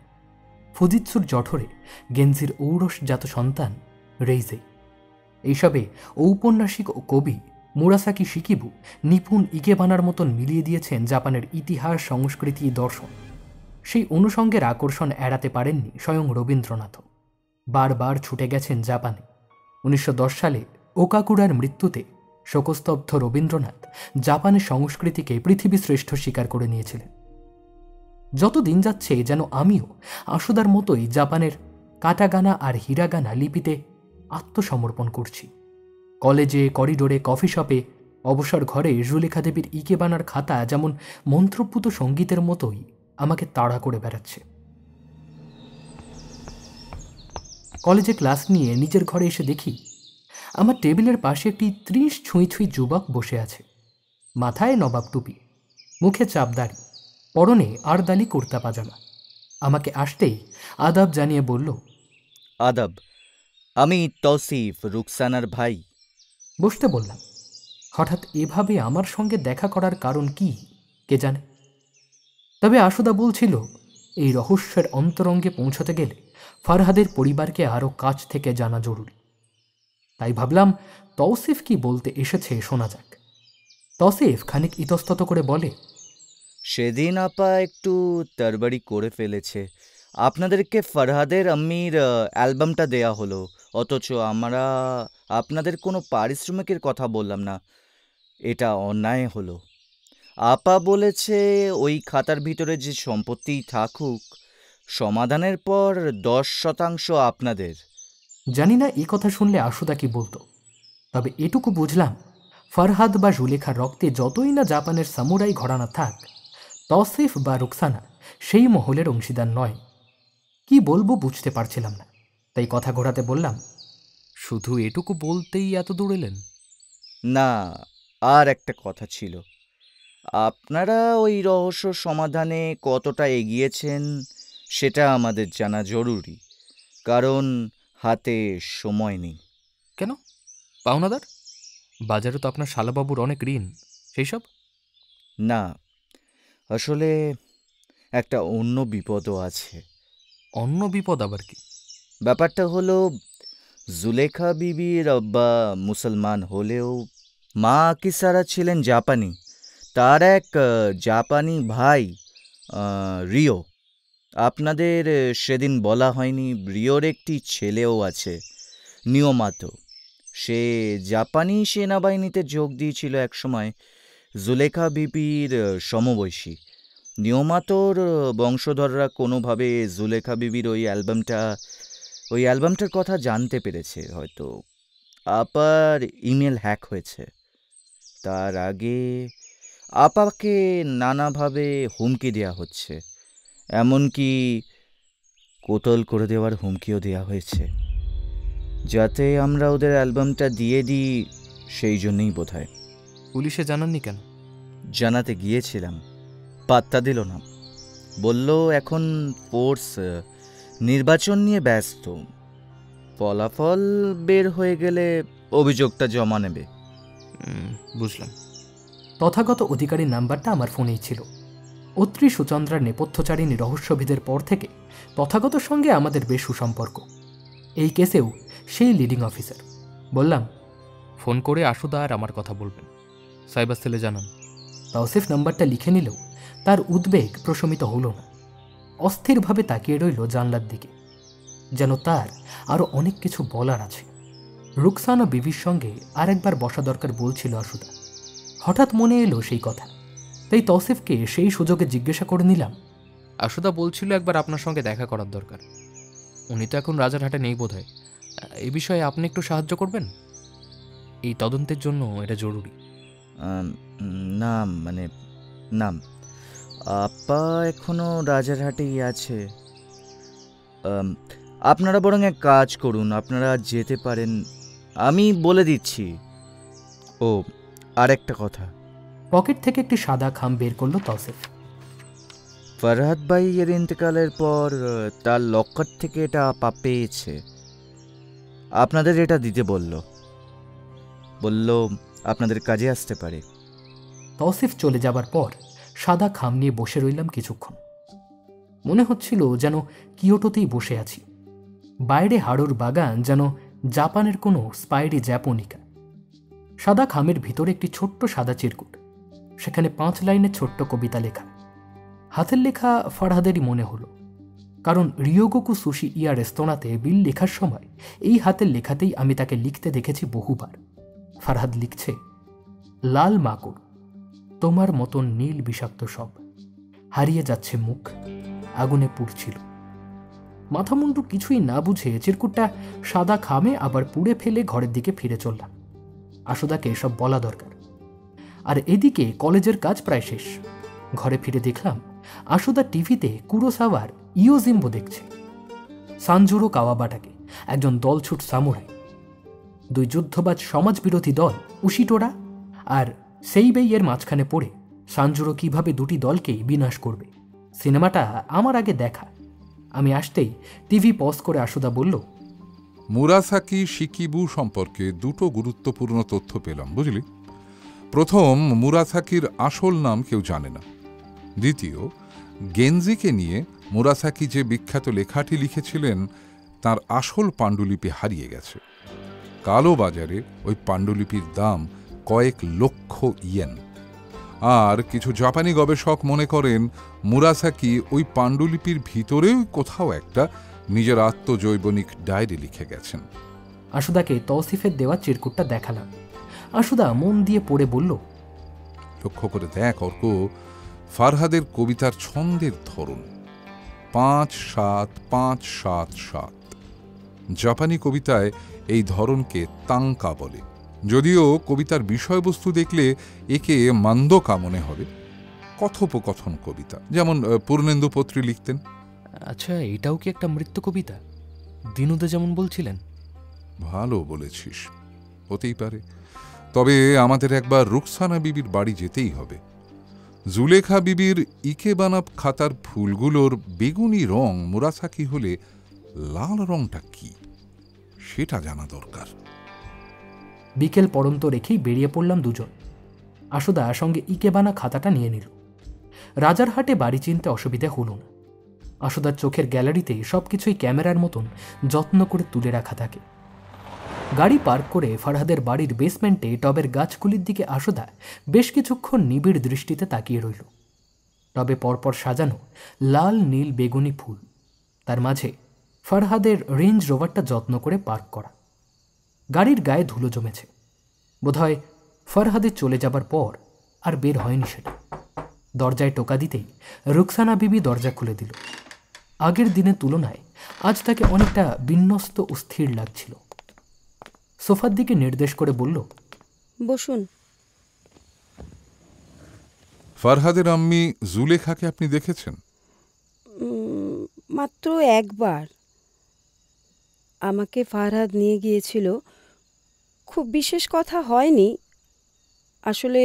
ফুজিৎসুর জঠরে গেনজির ঔরসজাত সন্তান রেইজে। এইসবে ঔপন্যাসিক ও কবি মুরাসাকি শিকিবু নিপুণ ইকেবানার মতন মিলিয়ে দিয়েছেন জাপানের ইতিহাস, সংস্কৃতি, দর্শন। সেই অনুষঙ্গের আকর্ষণ এড়াতে পারেননি স্বয়ং রবীন্দ্রনাথও। বারবার ছুটে গেছেন জাপানে। 1910 সালে ওকাকুরার মৃত্যুতে শোকস্তব্ধ রবীন্দ্রনাথ জাপানের সংস্কৃতিকে পৃথিবী শ্রেষ্ঠ স্বীকার করে নিয়েছিলেন। যত দিন যাচ্ছে যেন আমিও আশুদার মতোই জাপানের কাটাগানা আর হিরাগানা লিপিতে আত্মসমর্পণ করছি। কলেজে, করিডোরে, কফি শপে, অবসর ঘরে জুলেখা দেবীর ইকেবানার খাতা যেমন মন্ত্রপুত সঙ্গীতের মতোই আমাকে তাড়া করে বেড়াচ্ছে। কলেজে ক্লাস নিয়ে নিজের ঘরে এসে দেখি আমার টেবিলের পাশে একটি 30 ছুঁই ছুঁই যুবক বসে আছে। মাথায় নবাব টুপি, মুখে চাপদাড়ি, পরনে আরদালি কুর্তা পাজামা। আমাকে আসতেই আদাব জানিয়ে বলল, আদাব, আমি তৌসিফ, রুকসানার ভাই। বসতে বললাম। হঠাৎ এভাবে আমার সঙ্গে দেখা করার কারণ কি কে জানে। তবে আশুদা বলছিল এই রহস্যের অন্তরঙ্গে পৌঁছতে গেলে ফারহাদের পরিবারকে আরও কাছ থেকে জানা জরুরি। তাই ভাবলাম তৌসিফ কি বলতে এসেছে শোনা যাক। তৌসিফ খানিক ইতস্তত করে বলে, সেদিন আপা একটু তরবারি করে ফেলেছে। আপনাদেরকে ফরহাদের আম্মির অ্যালবামটা দেয়া হলো, অথচ আমরা আপনাদের কোনো পারিশ্রমিকের কথা বললাম না। এটা অন্যায় হলো। আপা বলেছে ওই খাতার ভিতরে যে সম্পত্তি থাকুক, সমাধানের পর 10% আপনাদের। জানি না এই কথা শুনলে আশুদা কি বলতো, তবে এটুকু বুঝলাম ফরহাদ বা জুলেখার রক্তে যতই না জাপানের সামুরাই ঘরানা থাক, তৌসিফ বা রুকসানা সেই মহলের অংশীদার নয়। কি বলবো বুঝতে পারছিলাম না, তাই কথা ঘোরাতে বললাম, শুধু এটুকু বলতেই এত দূর এলেন? না, আর একটা কথা ছিল। আপনারা ওই রহস্য সমাধানে কতটা এগিয়েছেন সেটা আমাদের জানা জরুরি, কারণ হাতে সময় নেই। কেন? পাওনাদার? বাজারে তো আপনার শালাবাবুর অনেক ঋণ, সেই সব? না, আসলে একটা অন্য বিপদও আছে। অন্য বিপদ আবার কি? ব্যাপারটা হলো, জুলেখা বিবির আব্বা মুসলমান হলেও মা আকিসারা ছিলেন জাপানি। তার এক জাপানি ভাই রিও, আপনাদের সেদিন বলা হয়নি, রিওর একটি ছেলেও আছে, নিয়মাতো। সে জাপানি সেনাবাহিনীতে যোগ দিয়েছিল একসময়, জুলেখা বিবির সমবয়সী। নিয়মাতোর বংশধররা কোনোভাবে জুলেখা বিবির ওই অ্যালবামটা ওই অ্যালবামটার কথা জানতে পেরেছে হয়তো। আপার ইমেল হ্যাক হয়েছে। তার আগে আপাকে নানাভাবে হুমকি দেওয়া হচ্ছে, এমনকি কোতল করে দেওয়ার হুমকিও দেওয়া হয়েছে, যাতে আমরা ওদের অ্যালবামটা দিয়ে দিই। সেই জন্যই বোধহয়। পুলিশে জানাননি কেন? জানাতে গিয়েছিলাম, পাত্তা দিল না। বলল এখন ফোর্স নির্বাচন নিয়ে ব্যস্ত, ফলাফল বের হয়ে গেলে অভিযোগটা জমা নেবে। বুঝলাম। তথাগত অধিকারীর নাম্বারটা আমার ফোনেই ছিল। অত্রি সুচন্দ্রার নেপথ্যচারিণী রহস্যবিদের পর থেকে তথাগতর সঙ্গে আমাদের বেশ সুসম্পর্ক। এই কেসেও সেই লিডিং অফিসার। বললাম, ফোন করে আশুদা আর আমার কথা বলবেন, সাইবার সেলে জানান। তৌসিফ নাম্বারটা লিখে নিলেও তার উদ্বেগ প্রশমিত হল না। অস্থিরভাবে তাকিয়ে রইল জানলার দিকে, যেন তার আরও অনেক কিছু বলার আছে। রুকসানা বিবির সঙ্গে আরেকবার বসা দরকার বলছিল আশুদা। হঠাৎ মনে এলো সেই কথা, তাই তৌসিফকে সেই সুযোগে জিজ্ঞাসা করে নিলাম, আশুদা বলছিল একবার আপনার সঙ্গে দেখা করার দরকার। উনি তো এখন রাজারহাটে নেই বোধহয়। এই বিষয়ে আপনি একটু সাহায্য করবেন? এই তদন্তের জন্য এটা জরুরি। না মানে না, আপা এখনো রাজারহাটেই আছে। আপনারা বরং এক কাজ করুন, আপনারা যেতে পারেন, আমি বলে দিচ্ছি। ও আরেকটা কথা। পকেট থেকে একটি সাদা খাম বের করলো তৌসিফ। ফরহাদ ভাই এর ইন্তেকালের পর তার লকার থেকে এটা আপা পেয়েছে। আপনাদের এটা দিতে বলল আপনাদের কাজে আসতে পারে। তৌসিফ চলে যাবার পর সাদা খাম নিয়ে বসে রইলাম কিছুক্ষণ। মনে হচ্ছিল যেন কিয়োটোতেই বসে আছি। বাইরে হাড়ুর বাগান যেন জাপানের কোনো স্পাইরি জ্যাপনিকা। সাদা খামের ভিতরে একটি ছোট্ট সাদা চিরকুট, সেখানে 5 লাইনের ছোট্ট কবিতা লেখা। হাতের লেখা ফরহাদেরই মনে হলো, কারণ রিয়োগোকু সুশি ইয়া রেস্তোরাঁতে বিল লেখার সময় এই হাতের লেখাতেই আমি তাকে লিখতে দেখেছি বহুবার। ফরহাদ লিখছে, লাল মাকড়, তোমার মতন নীল বিষাক্ত সব, হারিয়ে যাচ্ছে মুখ, আগুনে পুড়ছিল। মাথামুন্ডু কিছুই না বুঝে চিরকুটটা সাদা খামে আবার পুড়ে ফেলে ঘরের দিকে ফিরে চললাম। আশুদাকে এসব বলা দরকার। আর এদিকে কলেজের কাজ প্রায় শেষ। ঘরে ফিরে দেখলাম আশুদা টিভিতে কুরোসাওয়ার ইয়োজিম্বো দেখছে। সানজুরো কাওয়াবাটাকে, একজন দলছুট সামুরাই, 2 যুদ্ধবাজ সমাজবিরোধী দল উশিটোরা আর সেইবেইয়ের মাঝখানে পড়ে সানজুরো কিভাবে 2টি দলকেই বিনাশ করবে। সিনেমাটা আমার আগে দেখা। আমি আসতেই টিভি পজ করে আশুদা বলল, মুরাসাকি শিকিবু সম্পর্কে 2টো গুরুত্বপূর্ণ তথ্য পেলাম, বুঝলি। প্রথম, মুরাসাকির আসল নাম কেউ জানে না। দ্বিতীয়, গেনজিকে নিয়ে মুরাসাকি যে বিখ্যাত লেখাটি লিখেছিলেন তার আসল পাণ্ডুলিপি হারিয়ে গেছে। কালো বাজারে ওই পাণ্ডুলিপির দাম কয়েক লক্ষ ইয়েন। আর কিছু জাপানি গবেষক মনে করেন মুরাসাকি ওই পাণ্ডুলিপির ভিতরেও কোথাও একটা নিজের আত্মজৈবনিক ডায়েরি লিখে গেছেন। আশুদাকে তৌসিফের দেওয়া চিরকুটটা দেখালাম। আশুদা মন দিয়ে পড়ে বলল, লক্ষ্য করে দেখ অর্ক, ফারহাদের কবিতার ছন্দের ধরন 5-7-5-7-7। জাপানি কবিতায় এই ধরনকে তাঙ্কা বলে, যদিও কবিতার বিষয়বস্তু দেখলে একে মান্দকা মনে হবে। কথোপকথন কবিতা, যেমন পূর্ণেন্দু পত্রী লিখতেন। আচ্ছা, এটাও কি একটা মৃত্যু কবিতা? দিনুদা যেমন বলছিলেন। ভালো বলেছিস, হতেই পারে। তবে আমাদের একবার রুকসানা বিবির বাড়ি যেতেই হবে। জুলেখা বিবির ইকেবানা খাতার ফুলগুলোর বেগুনি রং মুরাসাকি হলে লাল রংটা কি সেটা জানা দরকার। বিকেল পড়ন্ত রেখেই বেরিয়ে পড়লাম দুজন। আশুদা সঙ্গে ইকেবানা খাতাটা নিয়ে নিল। রাজারহাটে বাড়ি চিনতে অসুবিধা হলো না। আশুদার চোখের গ্যালারিতে সবকিছুই ক্যামেরার মতন যত্ন করে তুলে রাখা থাকে। গাড়ি পার্ক করে ফরহাদের বাড়ির বেসমেন্টে টবের গাছগুলির দিকে আশুদা বেশ কিছুক্ষণ নিবিড় দৃষ্টিতে তাকিয়ে রইল। টবে পরপর সাজানো লাল নীল বেগুনি ফুল, তার মাঝে ফরহাদের রেঞ্জ রোভারটা যত্ন করে পার্ক করা। গাড়ির গায়ে ধুলো জমেছে, বোধহয় ফরহাদের চলে যাবার পর আর বের হয়নি সেটা। দরজায় টোকা দিতেই রুকসানা বিবি দরজা খুলে দিল। আগের দিনের তুলনায় আজ তাকে অনেকটা বিন্যস্ত ও স্থির লাগছিল। সোফার দিকে নির্দেশ করে বলল, বসুন। ফারহাদের আম্মি জুলেখাকে আপনি দেখেছেন? মাত্র একবার আমাকে ফারহাদ নিয়ে গিয়েছিল। খুব বিশেষ কথা হয়নি। আসলে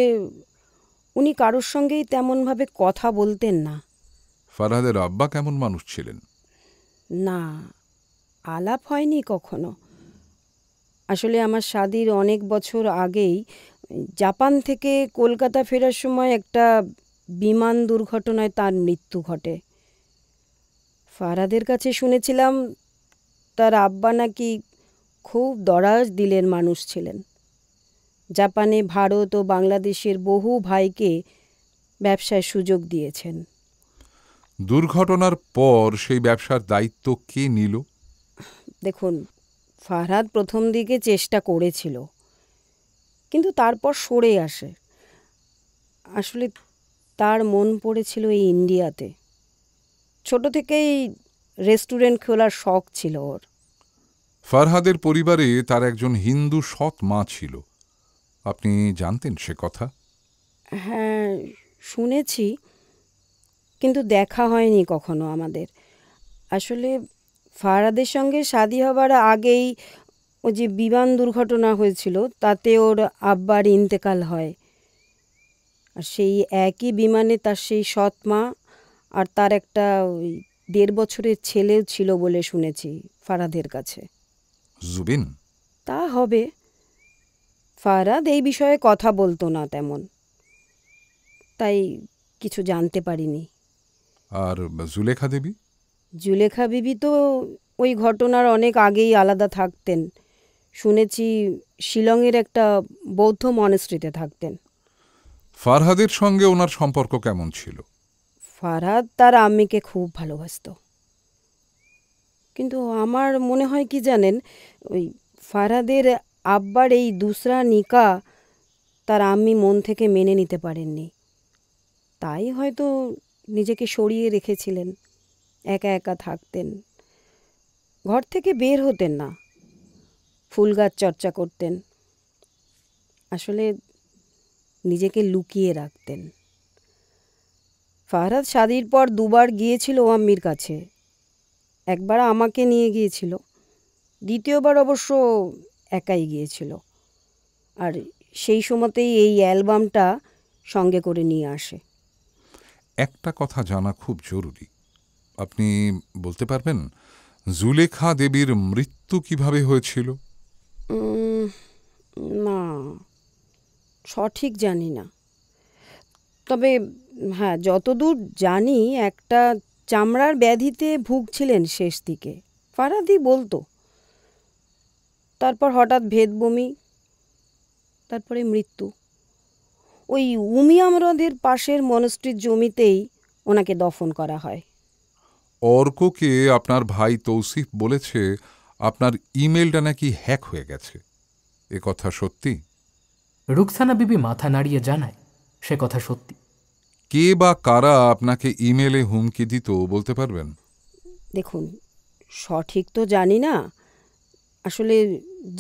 উনি কারোর সঙ্গেই তেমনভাবে কথা বলতেন না। ফারহাদের আব্বা কেমন মানুষ ছিলেন? না, আলাপ হয়নি কখনো। আসলে আমার শাদির অনেক বছর আগেই জাপান থেকে কলকাতা ফেরার সময় একটা বিমান দুর্ঘটনায় তার মৃত্যু ঘটে। ফারহাদের কাছে শুনেছিলাম তার আব্বা নাকি খুব দরাজ দিলের মানুষ ছিলেন। জাপানে ভারত ও বাংলাদেশের বহু ভাইকে ব্যবসায় সুযোগ দিয়েছেন। দুর্ঘটনার পর সেই ব্যবসার দায়িত্ব কে নিল? দেখুন, ফারহাদ প্রথম দিকে চেষ্টা করেছিল, কিন্তু তারপর সরে আসে। আসলে তার মন পড়েছিল এই ইন্ডিয়াতে। ছোট থেকেই রেস্টুরেন্ট খোলার শখ ছিল ওর। ফারহাদের পরিবারে তার একজন হিন্দু সৎ মা ছিল, আপনি জানতেন সে কথা? হ্যাঁ, শুনেছি, কিন্তু দেখা হয়নি কখনো আমাদের। আসলে ফারহাদের সঙ্গে শাদি হবার আগেই ও যে বিমান দুর্ঘটনা হয়েছিল তাতে ওর আব্বার ইন্তেকাল হয়। আর সেই একই বিমানে তার সেই সৎ মা আর তার একটা 1.5 বছরের ছেলেও ছিল বলে শুনেছি ফারহাদের কাছে। জুবিন? তা হবে। ফারহাদ এই বিষয়ে কথা বলতো না তেমন, তাই কিছু জানতে পারিনি। আর জুলেখা দেবী? জুলেখা বিবি তো ওই ঘটনার অনেক আগেই আলাদা থাকতেন। শুনেছি শিলংয়ের একটা বৌদ্ধ মনেস্ট্রিতে থাকতেন। ফারহাদের সঙ্গে ওনার সম্পর্ক কেমন ছিল? ফারহাদ তার আম্মিকে খুব ভালোবাসত। কিন্তু আমার মনে হয় কি জানেন, ওই ফারহাদের আব্বার এই দুসরা নিকা তার আম্মি মন থেকে মেনে নিতে পারেননি। তাই হয়তো নিজেকে সরিয়ে রেখেছিলেন, একা একা থাকতেন, ঘর থেকে বের হতেন না, ফুল গাছ চর্চা করতেন। আসলে নিজেকে লুকিয়ে রাখতেন। ফারহাদ শাদির পর 2 বার গিয়েছিল আম্মির কাছে। একবার আমাকে নিয়ে গিয়েছিল, দ্বিতীয়বার অবশ্য একাই গিয়েছিল। আর সেই সময়তেই এই অ্যালবামটা সঙ্গে করে নিয়ে আসে। একটা কথা জানা খুব জরুরি, আপনি বলতে পারবেন জুলেখা দেবীর মৃত্যু কিভাবে হয়েছিল? না, সঠিক জানি না। তবে হ্যাঁ, যতদূর জানি একটা চামড়ার ব্যাধিতে ভুগছিলেন শেষ দিকে, ফারহাদই বলতো। তারপর হঠাৎ ভেদ বমি, তারপরে মৃত্যু। ওই উমিয়ামরদের পাশের মনস্ট্রির জমিতেই ওনাকে দফন করা হয়। অর্ককে আপনার ভাই তৌসিফ বলেছে আপনার ইমেলটা নাকি হ্যাক হয়ে গেছে, এ কথা সত্যি? রুকসানা বিবি মাথা নাড়িয়ে জানায় সে কথা সত্যি। কে বা কারা আপনাকে ইমেলে হুমকি দিত বলতে পারবেন? দেখুন, সঠিক তো জানি না। আসলে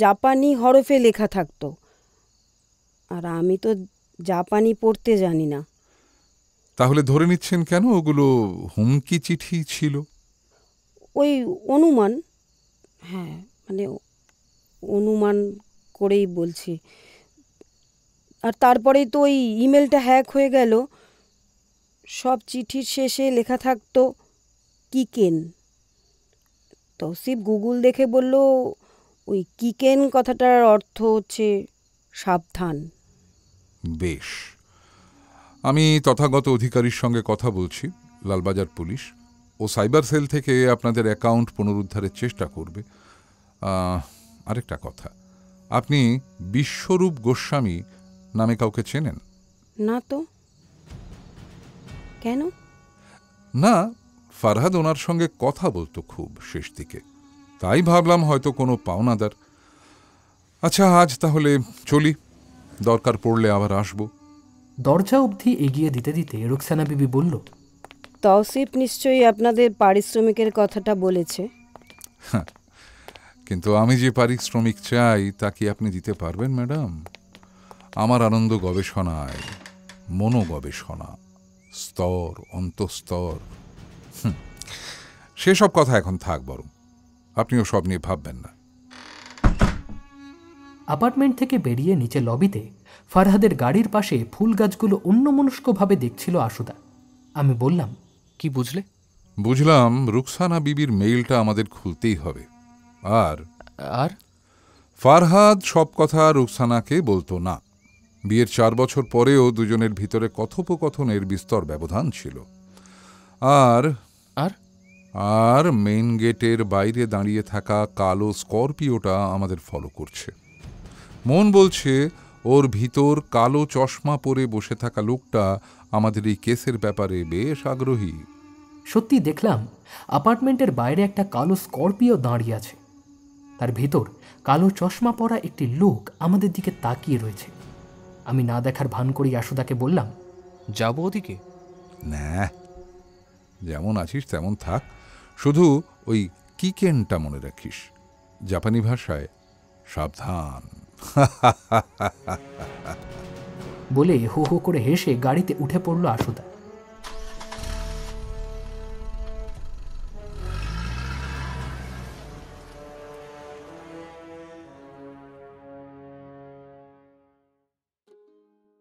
জাপানি হরফে লেখা থাকতো, আর আমি তো জাপানি পড়তে জানি না। তাহলে ধরে নিচ্ছেন কেন ওগুলো হুমকি চিঠি ছিল? ওই অনুমান, হ্যাঁ মানে অনুমান করেই বলছি। আর তারপরেই তো ওই ইমেলটা হ্যাক হয়ে গেল। সব চিঠির শেষে লেখা থাকতো কিকেন। তৌসিফ গুগল দেখে বলল ওই কিকেন কথাটার অর্থ হচ্ছে সাবধান। বেশ, আমি তথাগত অধিকারীর সঙ্গে কথা বলছি, লালবাজার পুলিশ ও সাইবার সেল থেকে আপনাদের অ্যাকাউন্ট পুনরুদ্ধারের চেষ্টা করবে। আরেকটা কথা, আপনি বিশ্বরূপ গোস্বামী নামে কাউকে চেনেন? না তো, কেন? না, ফারহাদ ওনার সঙ্গে কথা বলতো খুব শেষ দিকে, তাই ভাবলাম হয়তো কোনো পাওনাদার। আচ্ছা, আজ তাহলে চলি, দরকার পড়লে আবার আসব। দরজা অবধি এগিয়ে দিতে দিতে রুকসানা বিবি বলল, তৌসিফ নিশ্চয়ই আপনাদের পারিশ্রমিকের কথাটা বলেছে। কিন্তু আমি যে পারিশ্রমিক চাই তা কি আপনি দিতে পারবেন ম্যাডাম? আমার আনন্দ গবেষণায়, মনোগবেষণা, স্তর অন্তঃস্তর। সেসব কথা এখন থাক, বরং আপনিও সব নিয়ে ভাববেন না। অ্যাপার্টমেন্ট থেকে বেরিয়ে নিচে লবিতে ফারহাদের গাড়ির পাশে ফুল গাছগুলো অন্যমনস্কভাবে দেখছিল আশুদা। আমি বললাম, কি বুঝলে? বুঝলাম রুকসানা বিবির মেইলটা আমাদের খুলতেই হবে। আর আর ফারহাদ সব কথা রুকসানাকে বলতো না। বিয়ের 4 বছর পরেও দুজনের ভিতরে কথোপকথনের বিস্তর ব্যবধান ছিল। আর আর আর মেইন গেটের বাইরে দাঁড়িয়ে থাকা কালো স্করপিওটা আমাদের ফলো করছে। মন বলছে ওর ভিতর কালো চশমা পরে বসে থাকা লোকটা আমাদের এই কেসের ব্যাপারে বেশ আগ্রহী। সত্যি দেখলাম অ্যাপার্টমেন্টের বাইরে একটা কালো স্করপিও দাঁড়িয়ে আছে। তার ভিতর কালো চশমা পরা একটি লোক আমাদের দিকে তাকিয়ে রয়েছে। আমি না দেখার ভান করি আশুদাকে বললাম, যাবো ওদিকে? না, যেমন আছিস তেমন থাক, শুধু ওই কিকেনটা মনে রাখিস। জাপানি ভাষায় সাবধান। বলে হো হো করে হেসে গাড়িতে উঠে পড়ল আশুদা।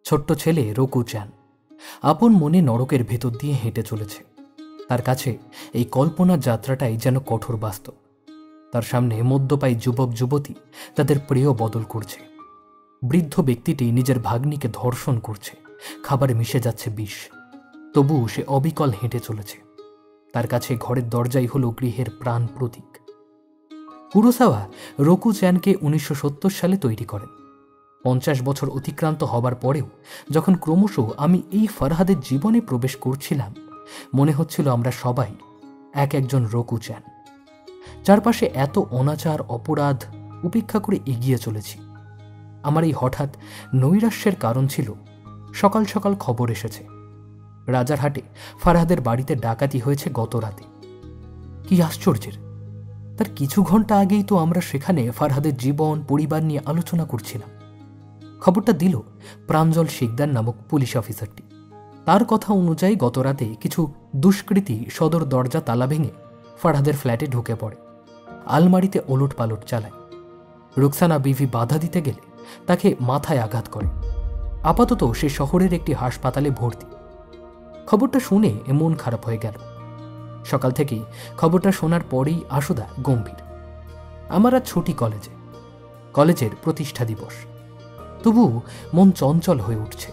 ছোট্ট ছেলে রকু চান আপন মনে নরকের ভেতর দিয়ে হেঁটে চলেছে। তার কাছে এই কল্পনার যাত্রাটাই যেন কঠোর বাস্তব। তার সামনে মদ্যপায়ী যুবক যুবতী তাদের প্রিয় বদল করছে। বৃদ্ধ ব্যক্তিটি নিজের ভাগ্নিকে ধর্ষণ করছে, খাবারে মিশে যাচ্ছে বিষ। তবু সে অবিকল হেঁটে চলেছে। তার কাছে ঘরের দরজাই হলো গৃহের প্রাণ প্রতীক। কুরোসাওয়া রকু চ্যানকে 1970 সালে তৈরি করেন। 50 বছর অতিক্রান্ত হবার পরেও যখন ক্রমশ আমি এই ফারহাদের জীবনে প্রবেশ করছিলাম, মনে হচ্ছিল আমরা সবাই এক একজন রকু চ্যান। চারপাশে এত অনাচার, অপরাধ উপেক্ষা করে এগিয়ে চলেছি। আমার এই হঠাৎ নৈরাশ্যের কারণ ছিল সকাল সকাল খবর এসেছে রাজারহাটে ফারহাদের বাড়িতে ডাকাতি হয়েছে গত রাতে। কি আশ্চর্যের, তার কিছু ঘন্টা আগেই তো আমরা সেখানে ফারহাদের জীবন পরিবার নিয়ে আলোচনা করছিলাম। খবরটা দিল প্রাঞ্জল শিকদার নামক পুলিশ অফিসারটি। তার কথা অনুযায়ী গত রাতে কিছু দুষ্কৃতী সদর দরজা তালা ভেঙে ফারহাদের ফ্ল্যাটে ঢুকে পড়ে, আলমারিতে ওলট পালট চালায়। রুকসানা বিভি বাধা দিতে গেলে তাকে মাথায় আঘাত করে। আপাতত সে শহরের একটি হাসপাতালে ভর্তি। খবরটা শুনে মন খারাপ হয়ে গেল। সকাল থেকেই খবরটা শোনার পরেই আশুদা গম্ভীর। আমার আজ ছুটি কলেজের প্রতিষ্ঠা দিবস। তবু মন চঞ্চল হয়ে উঠছে।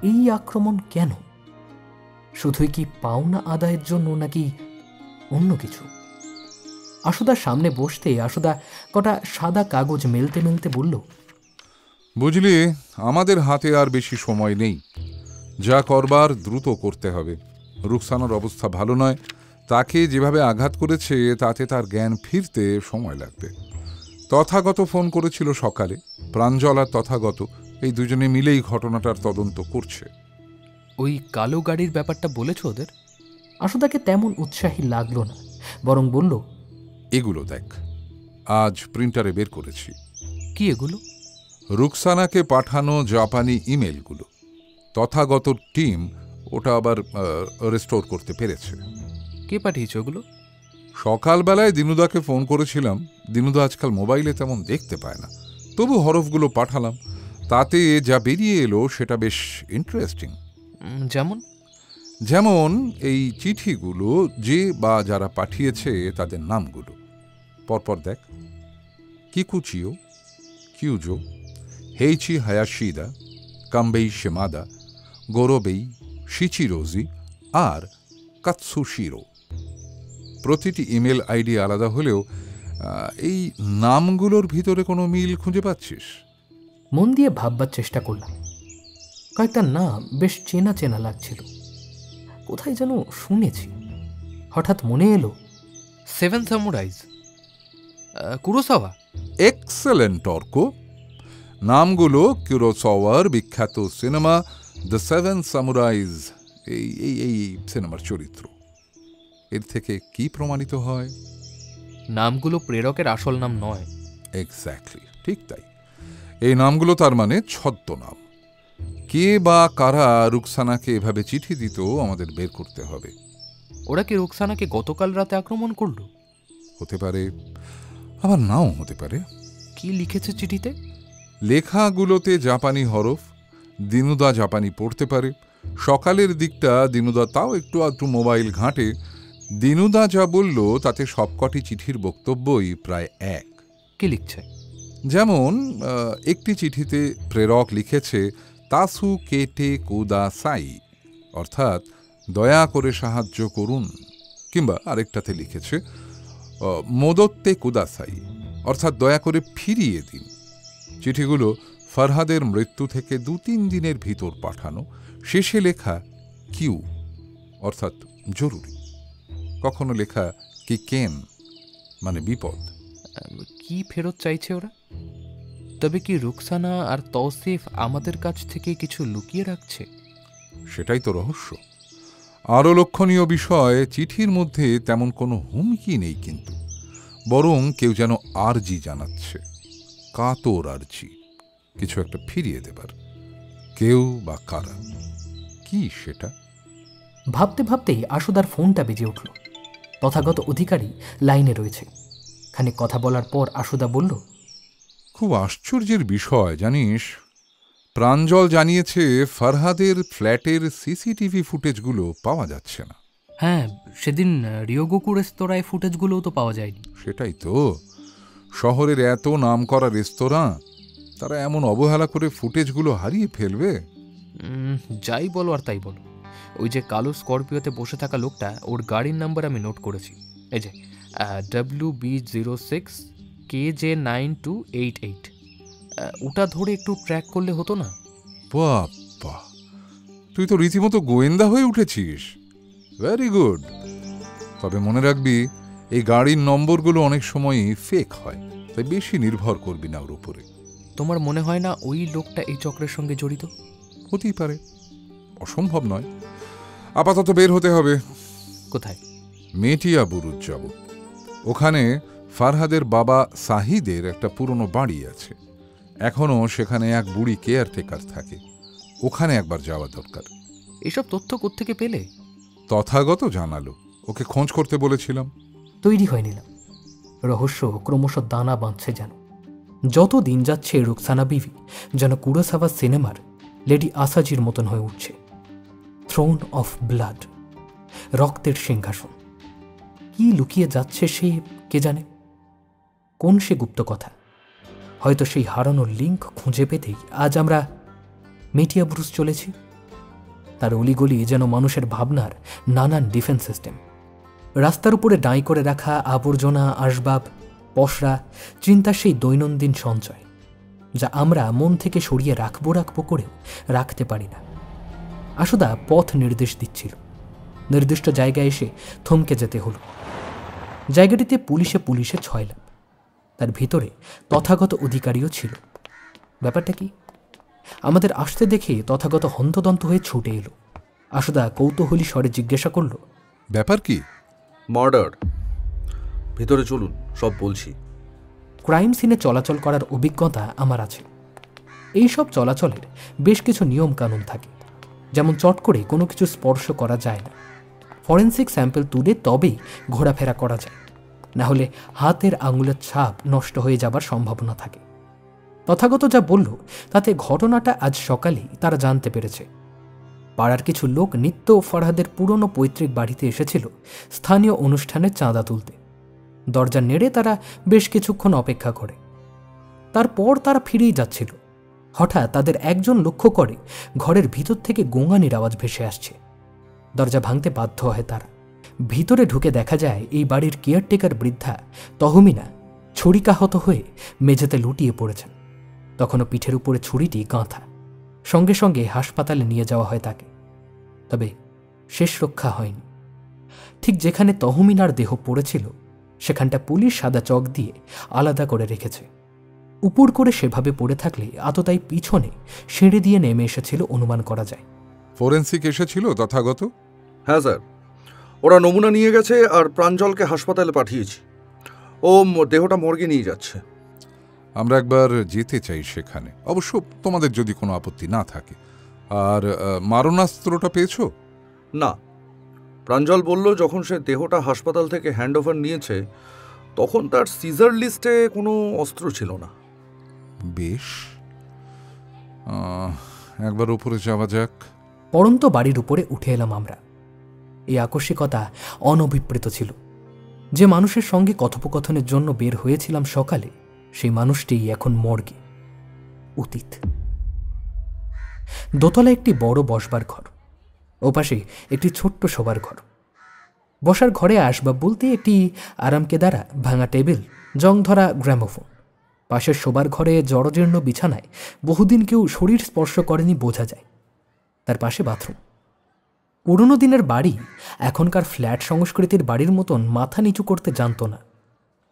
এই আক্রমণ কেন? শুধুই কি পাওনা আদায়ের জন্য, নাকি অন্য কিছু? আশুদার সামনে বসতে আশুদা কটা সাদা কাগজ মেলতে মেলতে বলল, বুঝলি, আমাদের হাতে আর বেশি সময় নেই। যা করবার দ্রুত করতে হবে। রুকসানার অবস্থা ভালো নয়। তাকে যেভাবে আঘাত করেছে তাতে তার জ্ঞান ফিরতে সময় লাগবে। তথাগত ফোন করেছিল সকালে। প্রাঞ্জল আর তথাগত এই দুজনে মিলেই ঘটনাটার তদন্ত করছে। ওই কালো গাড়ির ব্যাপারটা বলেছ ওদের? আশুদাকে তেমন উৎসাহী লাগলো না, বরং বলল, এগুলো দেখ, আজ প্রিন্টারে বের করেছি। কি এগুলো? রুকসানাকে পাঠানো জাপানি ইমেলগুলো। তথাগত টিম ওটা আবার রেস্টোর করতে পেরেছে। কে পাঠিয়েছে ওগুলো? সকালবেলায় দিনুদাকে ফোন করেছিলাম। দিনুদা আজকাল মোবাইলে তেমন দেখতে পায় না, তবু হরফগুলো পাঠালাম। তাতে যা বেরিয়ে এলো সেটা বেশ ইন্টারেস্টিং। যেমন এই চিঠিগুলো যে বা যারা পাঠিয়েছে তাদের নামগুলো পরপর দেখ: কিকুচিও, কিউজো, হেইচি হায়াশিদা, কাম্বেই শিমাদা, গোরোবেই, শিচিরোজি আর কাতসুশিরো। প্রতিটি ইমেল আইডি আলাদা হলেও এই নামগুলোর ভিতরে কোনো মিল খুঁজে পাচ্ছিস? মন দিয়ে ভাববার চেষ্টা করলাম। কয়েকটা নাম বেশ চেনা চেনা লাগছিল, কোথায় যেন শুনেছি। হঠাৎ মনে এলো, 7 সামুরাইজ, কুরোসাওয়া। এক্সেলেন্ট অর্ক। নামগুলো কুরোসাওয়ার বিখ্যাত সিনেমা দ্য 7 সামুরাইজ এই সিনেমার চরিত্র। এর থেকে কি প্রমাণিত হয়? নামগুলো প্রেরকের আসল নাম নয়। এক্স্যাক্টলি, ঠিক তাই। এই নামগুলো তার মানে ছদ্মনাম। কে বা কারা রুকসানাকে এভাবে চিঠি দিত আমাদের বের করতে হবে। ওরা কি রুকসানাকে গতকাল রাতে আক্রমণ করলো? হতে পারে, আবার নাও হতে পারে। কি লিখেছে চিঠিতে? লেখাগুলোতে জাপানি হরফ। দিনুদা জাপানি পড়তে পারে। সকালের দিকটা দিনুদা তাও একটু আধটু মোবাইল ঘাঁটে। দিনুদা যা বলল তাতে সবকটি চিঠির বক্তব্যই প্রায় এক। কি লিখছে? যেমন একটি চিঠিতে প্রেরক লিখেছে তাসু কেটে কুদা সাই, অর্থাৎ দয়া করে সাহায্য করুন। কিংবা আরেকটাতে লিখেছে মোদত্তে কুদাসাই, অর্থাৎ দয়া করে ফিরিয়ে দিন। চিঠিগুলো ফরহাদের মৃত্যু থেকে 2-3 দিনের ভিতর পাঠানো। শেষে লেখা কিউ, অর্থাৎ জরুরি। কখনো লেখা কি কেন, মানে বিপদ। কি ফেরত চাইছে ওরা? তবে কি রুকসানা আর তৌসিফ আমাদের কাছ থেকে কিছু লুকিয়ে রাখছে? সেটাই তো রহস্য। আরও লক্ষণীয় বিষয়, চিঠির মধ্যে তেমন কোনো হুমকি নেই, কিন্তু বরং কেউ যেন আর্জি জানাচ্ছে, কাতর আর্জি, কিছু একটা ফিরিয়ে দেবার। কেউ বা কারা, কি সেটা? ভাবতে ভাবতেই আশুদার ফোনটা বেজে উঠল। তথাগত অধিকারী লাইনে রয়েছে। খানিক কথা বলার পর আশুদা বলল, খুব আশ্চর্যের বিষয় জানিস, প্রাঞ্জল জানিয়েছে ফরহাদের ফ্ল্যাটের সিসিটিভি ফুটেজগুলো পাওয়া যাচ্ছে না। হ্যাঁ, সেদিন রিয়োগোকু রেস্তোরাঁয় ফুটেজগুলোও তো পাওয়া যায়নি। সেটাই তো, শহরের এত নামকরা রেস্তোরাঁ, তারা এমন অবহেলা করে ফুটেজগুলো হারিয়ে ফেলবে? যাই বলো আর তাই বলো, ওই যে কালো স্করপিওতে বসে থাকা লোকটা, ওর গাড়ির নাম্বার আমি নোট করেছি। এই যে WB06 KJ9288, ওটা ধরে একটু ট্র্যাক করলে হতো না? বাবা, তুই তো রীতিমতো গোয়েন্দা হয়ে উঠেছিস। Very good. তবে মনে রাখবি, এই গাড়ির নম্বরগুলো অনেক সময়ই ফেক হয়, তাই বেশি নির্ভর করবি না ওর উপরে। তোমার মনে হয় না ওই লোকটা এই চক্রের সঙ্গে জড়িত? হতেই পারে, অসম্ভব নয়। আপাতত বের হতে হবে। কোথায়? মেটিয়া বুরুজ যাব। ওখানে ফারহাদের বাবা সাহিদের একটা পুরনো বাড়ি আছে। এখনও সেখানে এক বুড়ি কেয়ারটেকার থাকে। ওখানে একবার যাওয়া দরকার। এসব তথ্য কোত্থেকে পেলে? তথাগত জানালো, ওকে খোঁজ করতে বলেছিলাম। তৈরি হয়ে নিলাম। রহস্য ক্রমশ দানা বাঁধছে যেন। যত দিন যাচ্ছে রুকসানা বিবি যেন কুরোসাওয়া সিনেমার লেডি আসাজির মতন হয়ে উঠছে। থ্রোন অফ ব্লাড, রক্তের সিংহাসন। কি লুকিয়ে যাচ্ছে সে কে জানে? কোন সে গুপ্ত কথা? হয়তো সেই হারানোর লিঙ্ক খুঁজে পেতেই আজ আমরা মেটিয়া ব্রুজ চলেছি। তার অলিগলি যেন মানুষের ভাবনার নানান ডিফেন্স সিস্টেম। রাস্তার উপরে ডাঁই করে রাখা আবর্জনা, আসবাব, পসরা, চিন্তার সেই দৈনন্দিন সঞ্চয়, যা আমরা মন থেকে সরিয়ে রাখবো করেও রাখতে পারি না। আশুদা পথ নির্দেশ দিচ্ছিল। নির্দিষ্ট জায়গায় এসে থমকে যেতে হলো। জায়গাটিতে পুলিশে ছয়লাম। তার ভিতরে তথাগত অধিকারীও ছিল। ব্যাপারটা কি? আমাদের আসতে দেখে তথাগত হন্তদন্ত হয়ে ছুটে এলো। আশুদা কৌতূহলী স্বরে জিজ্ঞাসা করল, ব্যাপার কি? মার্ডার। ভিতরে চলুন, সব বলছি। ক্রাইম সিনে চলাচল করার অভিজ্ঞতা আমার আছে। এই সব চলাচলের বেশ কিছু নিয়ম কানুন থাকে। যেমন চট করে কোনো কিছু স্পর্শ করা যায় না। ফরেন্সিক স্যাম্পল তুলে তবেই ঘোরাফেরা করা যায়, না হলে হাতের আঙুলের ছাপ নষ্ট হয়ে যাবার সম্ভাবনা থাকে। তথাগত যা বলল তাতে ঘটনাটা আজ সকালেই তারা জানতে পেরেছে। পাড়ার কিছু লোক নিত্য ফরহাদের পুরনো পৈতৃক বাড়িতে এসেছিল স্থানীয় অনুষ্ঠানের চাঁদা তুলতে। দরজা নেড়ে তারা বেশ কিছুক্ষণ অপেক্ষা করে। তারপর তারা ফিরেই যাচ্ছিল। হঠাৎ তাদের একজন লক্ষ্য করে ঘরের ভিতর থেকে গোঙানির আওয়াজ ভেসে আসছে। দরজা ভাঙতে বাধ্য হয় তারা। ভিতরে ঢুকে দেখা যায় এই বাড়ির কেয়ারটেকার বৃদ্ধা তহমিনা ছুরিকাহত হয়ে মেঝেতে লুটিয়ে পড়েছেন। তখনও পিঠের উপরে ছুরিটি গাঁথা। সঙ্গে সঙ্গে হাসপাতালে নিয়ে যাওয়া হয় তাকে। তবে শেষ রক্ষা হয়নি। ঠিক যেখানে তহমিনার দেহ পড়েছিল সেখানটা পুলিশ সাদা চক দিয়ে আলাদা করে রেখেছে। উপর করে সেভাবে পড়ে থাকলে আততায়ী পিছনে সিঁড়ি দিয়ে নেমে এসেছিল অনুমান করা যায়। ফরেন্সিক এসেছিল তথাগত? হ্যাঁ স্যার, ওরা নমুনা নিয়ে গেছে আর প্রাঞ্জলকে হাসপাতালে পাঠিয়েছি। ও দেহটা মর্গে নিয়ে যাচ্ছে। আমরা একবার যেতে চাই সেখানে, অবশ্য তোমাদের যদি কোনো আপত্তি না থাকে। আর মারণাস্ত্রটা পেয়েছো? না, প্রাঞ্জল বলল যখন সে দেহটা হাসপাতাল থেকে হ্যান্ড ওভার নিয়েছে তখন তার সিজার লিস্টে কোনো অস্ত্র ছিল না। বেশ, একবার উপরে যাওয়া যাক। পড়ন্ত বাড়ির উপরে উঠে এলাম আমরা। এই আকস্মিকতা অনভিপ্রেত ছিল। যে মানুষের সঙ্গে কথোপকথনের জন্য বের হয়েছিলাম সকালে, সেই মানুষটি এখন মর্গে, অতীত। দোতলা একটি বড় বসবার ঘর, ওপাশে একটি ছোট্ট শোবার ঘর। বসার ঘরে আসবাব বলতে একটি আরামকেদারা ভাঙা টেবিল, জং ধরা গ্রামোফোন। পাশের শোবার ঘরে জড়জীর্ণ বিছানায় বহুদিন কেউ শরীর স্পর্শ করেনি বোঝা যায়। তার পাশে বাথরুম। পুরনো দিনের বাড়ি এখনকার ফ্ল্যাট সংস্কৃতির বাড়ির মতন মাথা নিচু করতে জানত না।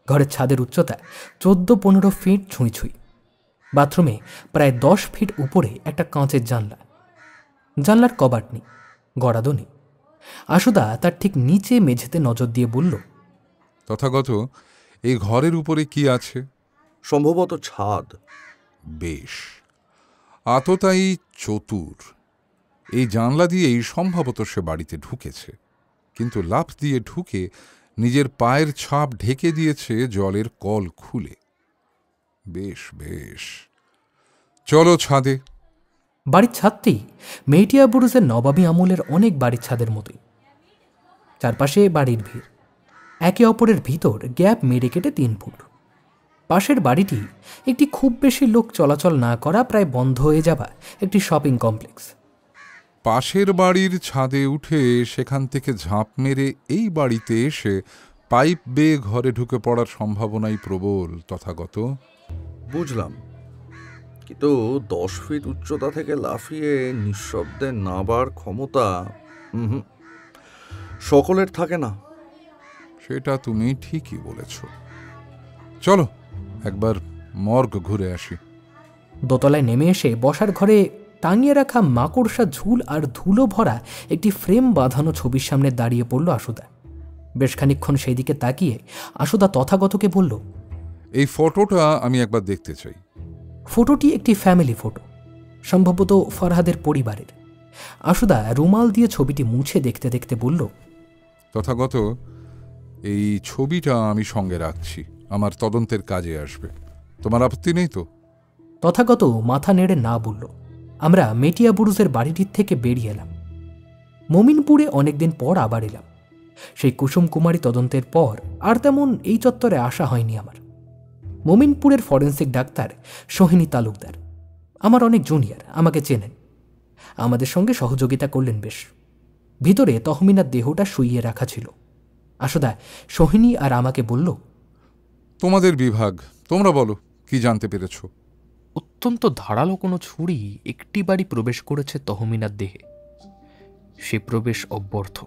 ঘরের ছাদের উচ্চতা 14-15 ফিট ছুঁই ছুঁই। বাথরুমে প্রায় 10 ফিট উপরে একটা কাঁচের জানলা। জানলার কবাট নেই, গড়াদো নেই। আশুদা তার ঠিক নিচে মেঝেতে নজর দিয়ে বলল, তথাগত, এই ঘরের উপরে কি আছে? সম্ভবত ছাদ। বেশ, আততায়ী চতুর। এই জানলা দিয়েই সম্ভবত সে বাড়িতে ঢুকেছে, কিন্তু লাফ দিয়ে ঢুকে নিজের পায়ের ছাপ ঢেকে দিয়েছে জলের কল খুলে। বেশ বেশ, চলো ছাদে। বাড়ির ছাদটি মেটিয়া বুরুজের নবাবী আমলের অনেক বাড়ির ছাদের মতোই। চারপাশে বাড়ির ভিড়, একে অপরের ভিতর গ্যাপ মেরে কেটে 3 ফুট। পাশের বাড়িটি একটি খুব বেশি লোক চলাচল না করা, প্রায় বন্ধ হয়ে যাওয়া একটি শপিং কমপ্লেক্স। পাশের বাড়ির ছাদে উঠে সেখান থেকে ঝাঁপ মেরে এই বাড়িতে এসে পাইপ বেয়ে ঘরে ঢুকে পড়ার সম্ভাবনাই প্রবল। তথাগত, বুঝলাম, কিন্তু 10 ফিট উচ্চতা থেকে লাফিয়ে নিঃশব্দে নাবার ক্ষমতা সকলের থাকে না। সেটা তুমি ঠিকই বলেছ। চলো একবার মর্গ ঘুরে আসি। দোতলায় নেমে এসে বসার ঘরে টাঙিয়ে রাখা মাকড়সা ঝুল আর ধুলো ভরা একটি ফ্রেম বাঁধানো ছবির সামনে দাঁড়িয়ে পড়ল আশুদা। বেশ খানিকক্ষণ সেই দিকে তাকিয়ে আশুদা তথাগতকে বলল, এই ফটোটা আমি একবার দেখতে চাই। ফটোটি একটি ফ্যামিলি ফটো, সম্ভবত ফরহাদের পরিবারের। আশুদা রুমাল দিয়ে ছবিটি মুছে দেখতে দেখতে বলল, তথাগত, এই ছবিটা আমি সঙ্গে রাখছি, আমার তদন্তের কাজে আসবে। তোমার আপত্তি নেই তো? তথাগত মাথা নেড়ে না বলল। আমরা মেটিয়া বুরুজের বাড়িটির থেকে বেরিয়ে এলাম। মমিনপুরে অনেকদিন পর আবার এলাম। সেই কুসুম কুমারী তদন্তের পর আর তেমন এই চত্বরে আসা হয়নি আমার। মমিনপুরের ফরেন্সিক ডাক্তার সোহিনী তালুকদার আমার অনেক জুনিয়র, আমাকে চেনেন। আমাদের সঙ্গে সহযোগিতা করলেন বেশ। ভিতরে তহমিনার দেহটা শুইয়ে রাখা ছিল। আশুদা সোহিনী আর আমাকে বলল, তোমাদের বিভাগ, তোমরা বলো কি জানতে পেরেছ? অত্যন্ত ধারালো কোনো ছুরি একটি বাড়ি প্রবেশ করেছে তহমিনার দেহে। সে প্রবেশ অব্যর্থ।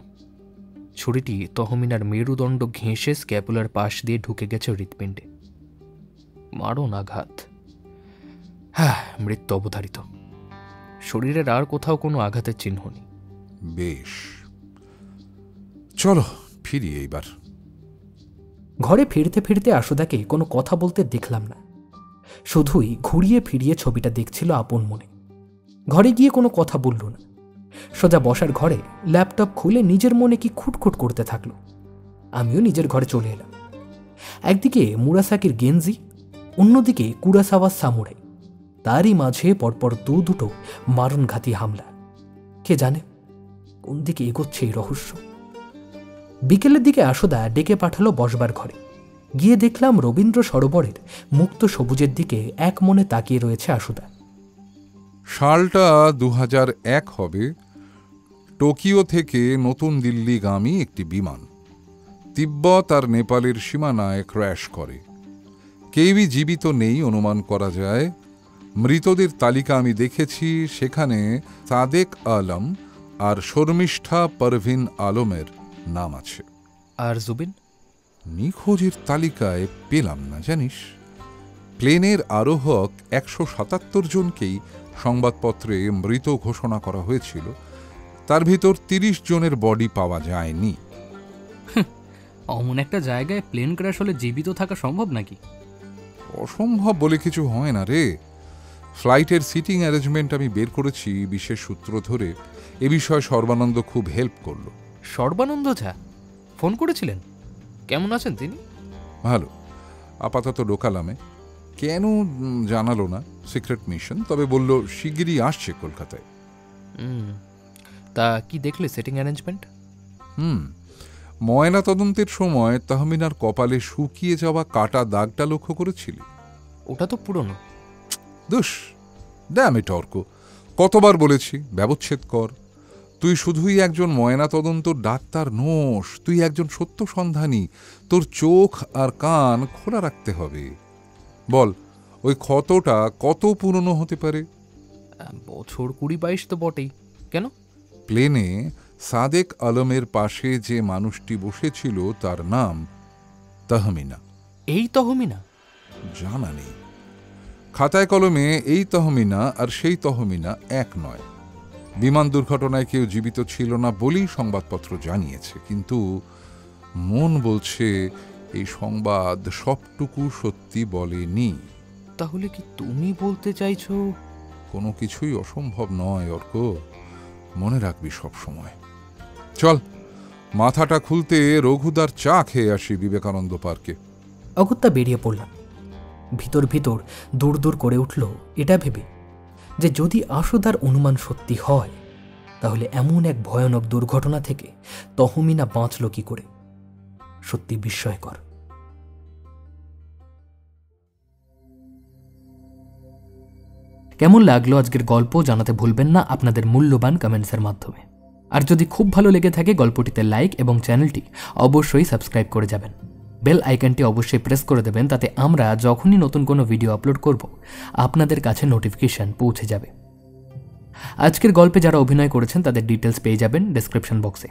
ছুরিটি তহমিনার মেরুদণ্ড ঘেঁষে স্ক্যাপুলার পাশ দিয়ে ঢুকে গেছে হৃৎপিণ্ডে। মারণ আঘাত। হ্যাঁ, মৃত্যু অবধারিত। শরীরের আর কোথাও কোনো আঘাতের চিহ্ন নেই। বেশ, চলো ফিরি এইবার। ঘরে ফিরতে ফিরতে আশুদাকে কোনো কথা বলতে দেখলাম না, শুধুই ঘুরিয়ে ফিরিয়ে ছবিটা দেখছিল আপন মনে। ঘরে গিয়ে কোনো কথা বলল না, সোজা বসার ঘরে ল্যাপটপ খুলে নিজের মনে কি খুটখুট করতে থাকলো। আমিও নিজের ঘরে চলে এলাম। একদিকে মুরাসাকির গেঞ্জি, অন্যদিকে কুরাসাওয়ার সামুরাই, তারই মাঝে পরপর দুটো মারণঘাতী হামলা। কে জানে কোন দিকে এগোচ্ছে এই রহস্য। বিকেলের দিকে আশুদা ডেকে পাঠালো বসবার ঘরে। গিয়ে দেখলাম রবীন্দ্র সরোবরের মুক্ত সবুজের দিকে এক মনে তাকিয়ে রয়েছে আশুদা। সালটা 2001 হবে। টোকিও থেকে নতুন দিল্লিগামী একটি বিমান তিব্বত আর নেপালের সীমানায় ক্র্যাশ করে। কেউই জীবিত নেই অনুমান করা যায়। মৃতদের তালিকা আমি দেখেছি, সেখানে সাদেক আলম আর শর্মিষ্ঠা পারভিন আলমের নাম আছে। আর জুবিন? নিখোঁজের তালিকায় পেলাম না জানিস। প্লেনের আরোহক 177 জনকেই সংবাদপত্রে মৃত ঘোষণা করা হয়েছিল, তার ভিতর 30 জনের বডি পাওয়া যায়নি। অমন একটা জায়গায় প্লেন ক্র্যাশ হলে জীবিত থাকা সম্ভব নাকি? অসম্ভব বলে কিছু হয় না রে। ফ্লাইটের সিটিং অ্যারেঞ্জমেন্ট আমি বের করেছি বিশেষ সূত্র ধরে। এ বিষয়ে সর্বানন্দ খুব হেল্প করলো। সর্বানন্দ ঝা ফোন করেছিলেন? কেমন আছেন তিনি? ভালো, আপাতত ঢোকালামে। কেন জানালো না, সিক্রেট মিশন। তবে বলল শিগগিরই আসছে কলকাতায়। তা কি দেখলে সেটিং অ্যারেঞ্জমেন্ট? ময়না তদন্তের সময় তাহমিনার কপালে শুকিয়ে যাওয়া কাটা দাগটা লক্ষ্য করেছিলি? ওটা তো পুরনো। দুস ড্যাম ইট অর্ক, কতবার বলেছি ব্যবচ্ছেদ কর। তুই শুধুই একজন ময়না তদন্ত ডাক্তার নোস, তুই একজন সত্য সন্ধানী। তোর চোখ আর কান খোলা রাখতে হবে। বল, ওই ক্ষতটা কত পুরনো হতে পারে? বছর 20-22 তো বটেই। কেন? প্লেনে সাদেক আলমের পাশে যে মানুষটি বসেছিল তার নাম তাহমিনা। এই তহমিনা? জানা নেই। খাতায় কলমে এই তহমিনা আর সেই তহমিনা এক নয়। বিমান দুর্ঘটনায় কেউ জীবিত ছিল না বলেই সংবাদপত্র জানিয়েছে, কিন্তু মন বলছে এই সংবাদ সবটুকু সত্যি বলেনি। তাহলে কি তুমি বলতে চাইছো কোনো কিছুই অসম্ভব নয় অর্ক, মনে রাখবি সব সময়। চল, মাথাটা খুলতে রঘুদার চা খেয়ে আসি বিবেকানন্দ পার্কে। অগত্যা বেরিয়ে পড়লাম। ভিতর ভিতর দূর দূর করে উঠল এটা ভেবে যে যদি আশুদার অনুমান সত্যি হয়, তাহলে এমন এক ভয়ানক দুর্ঘটনা থেকে তহমিনা বাঁচল কি করে। সত্যি বিস্ময়কর। কেমন লাগলো আজকের গল্প জানাতে ভুলবেন না আপনাদের মূল্যবান কমেন্টসের মাধ্যমে। আর যদি খুব ভালো লেগে থাকে গল্পটিতে লাইক এবং চ্যানেলটি অবশ্যই সাবস্ক্রাইব করে যাবেন। বেল আইকনটি অবশ্যই প্রেস করে দেবেন, তাতে আমরা যখনই নতুন কোনো ভিডিও আপলোড করব আপনাদের কাছে নোটিফিকেশন পৌঁছে যাবে। আজকের গল্পে যারা অভিনয় করেছেন তাদের ডিটেলস পেয়ে যাবেন ডেসক্রিপশন বক্সে।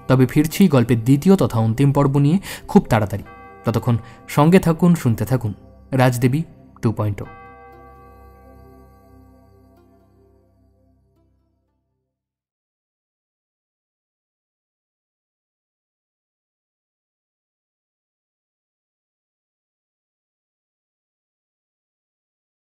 তবে ফিরছি গল্পের দ্বিতীয় তথা অন্তিম পর্ব নিয়ে খুব তাড়াতাড়ি। ততক্ষণ সঙ্গে থাকুন, শুনতে থাকুন রাজদেবী 2.0।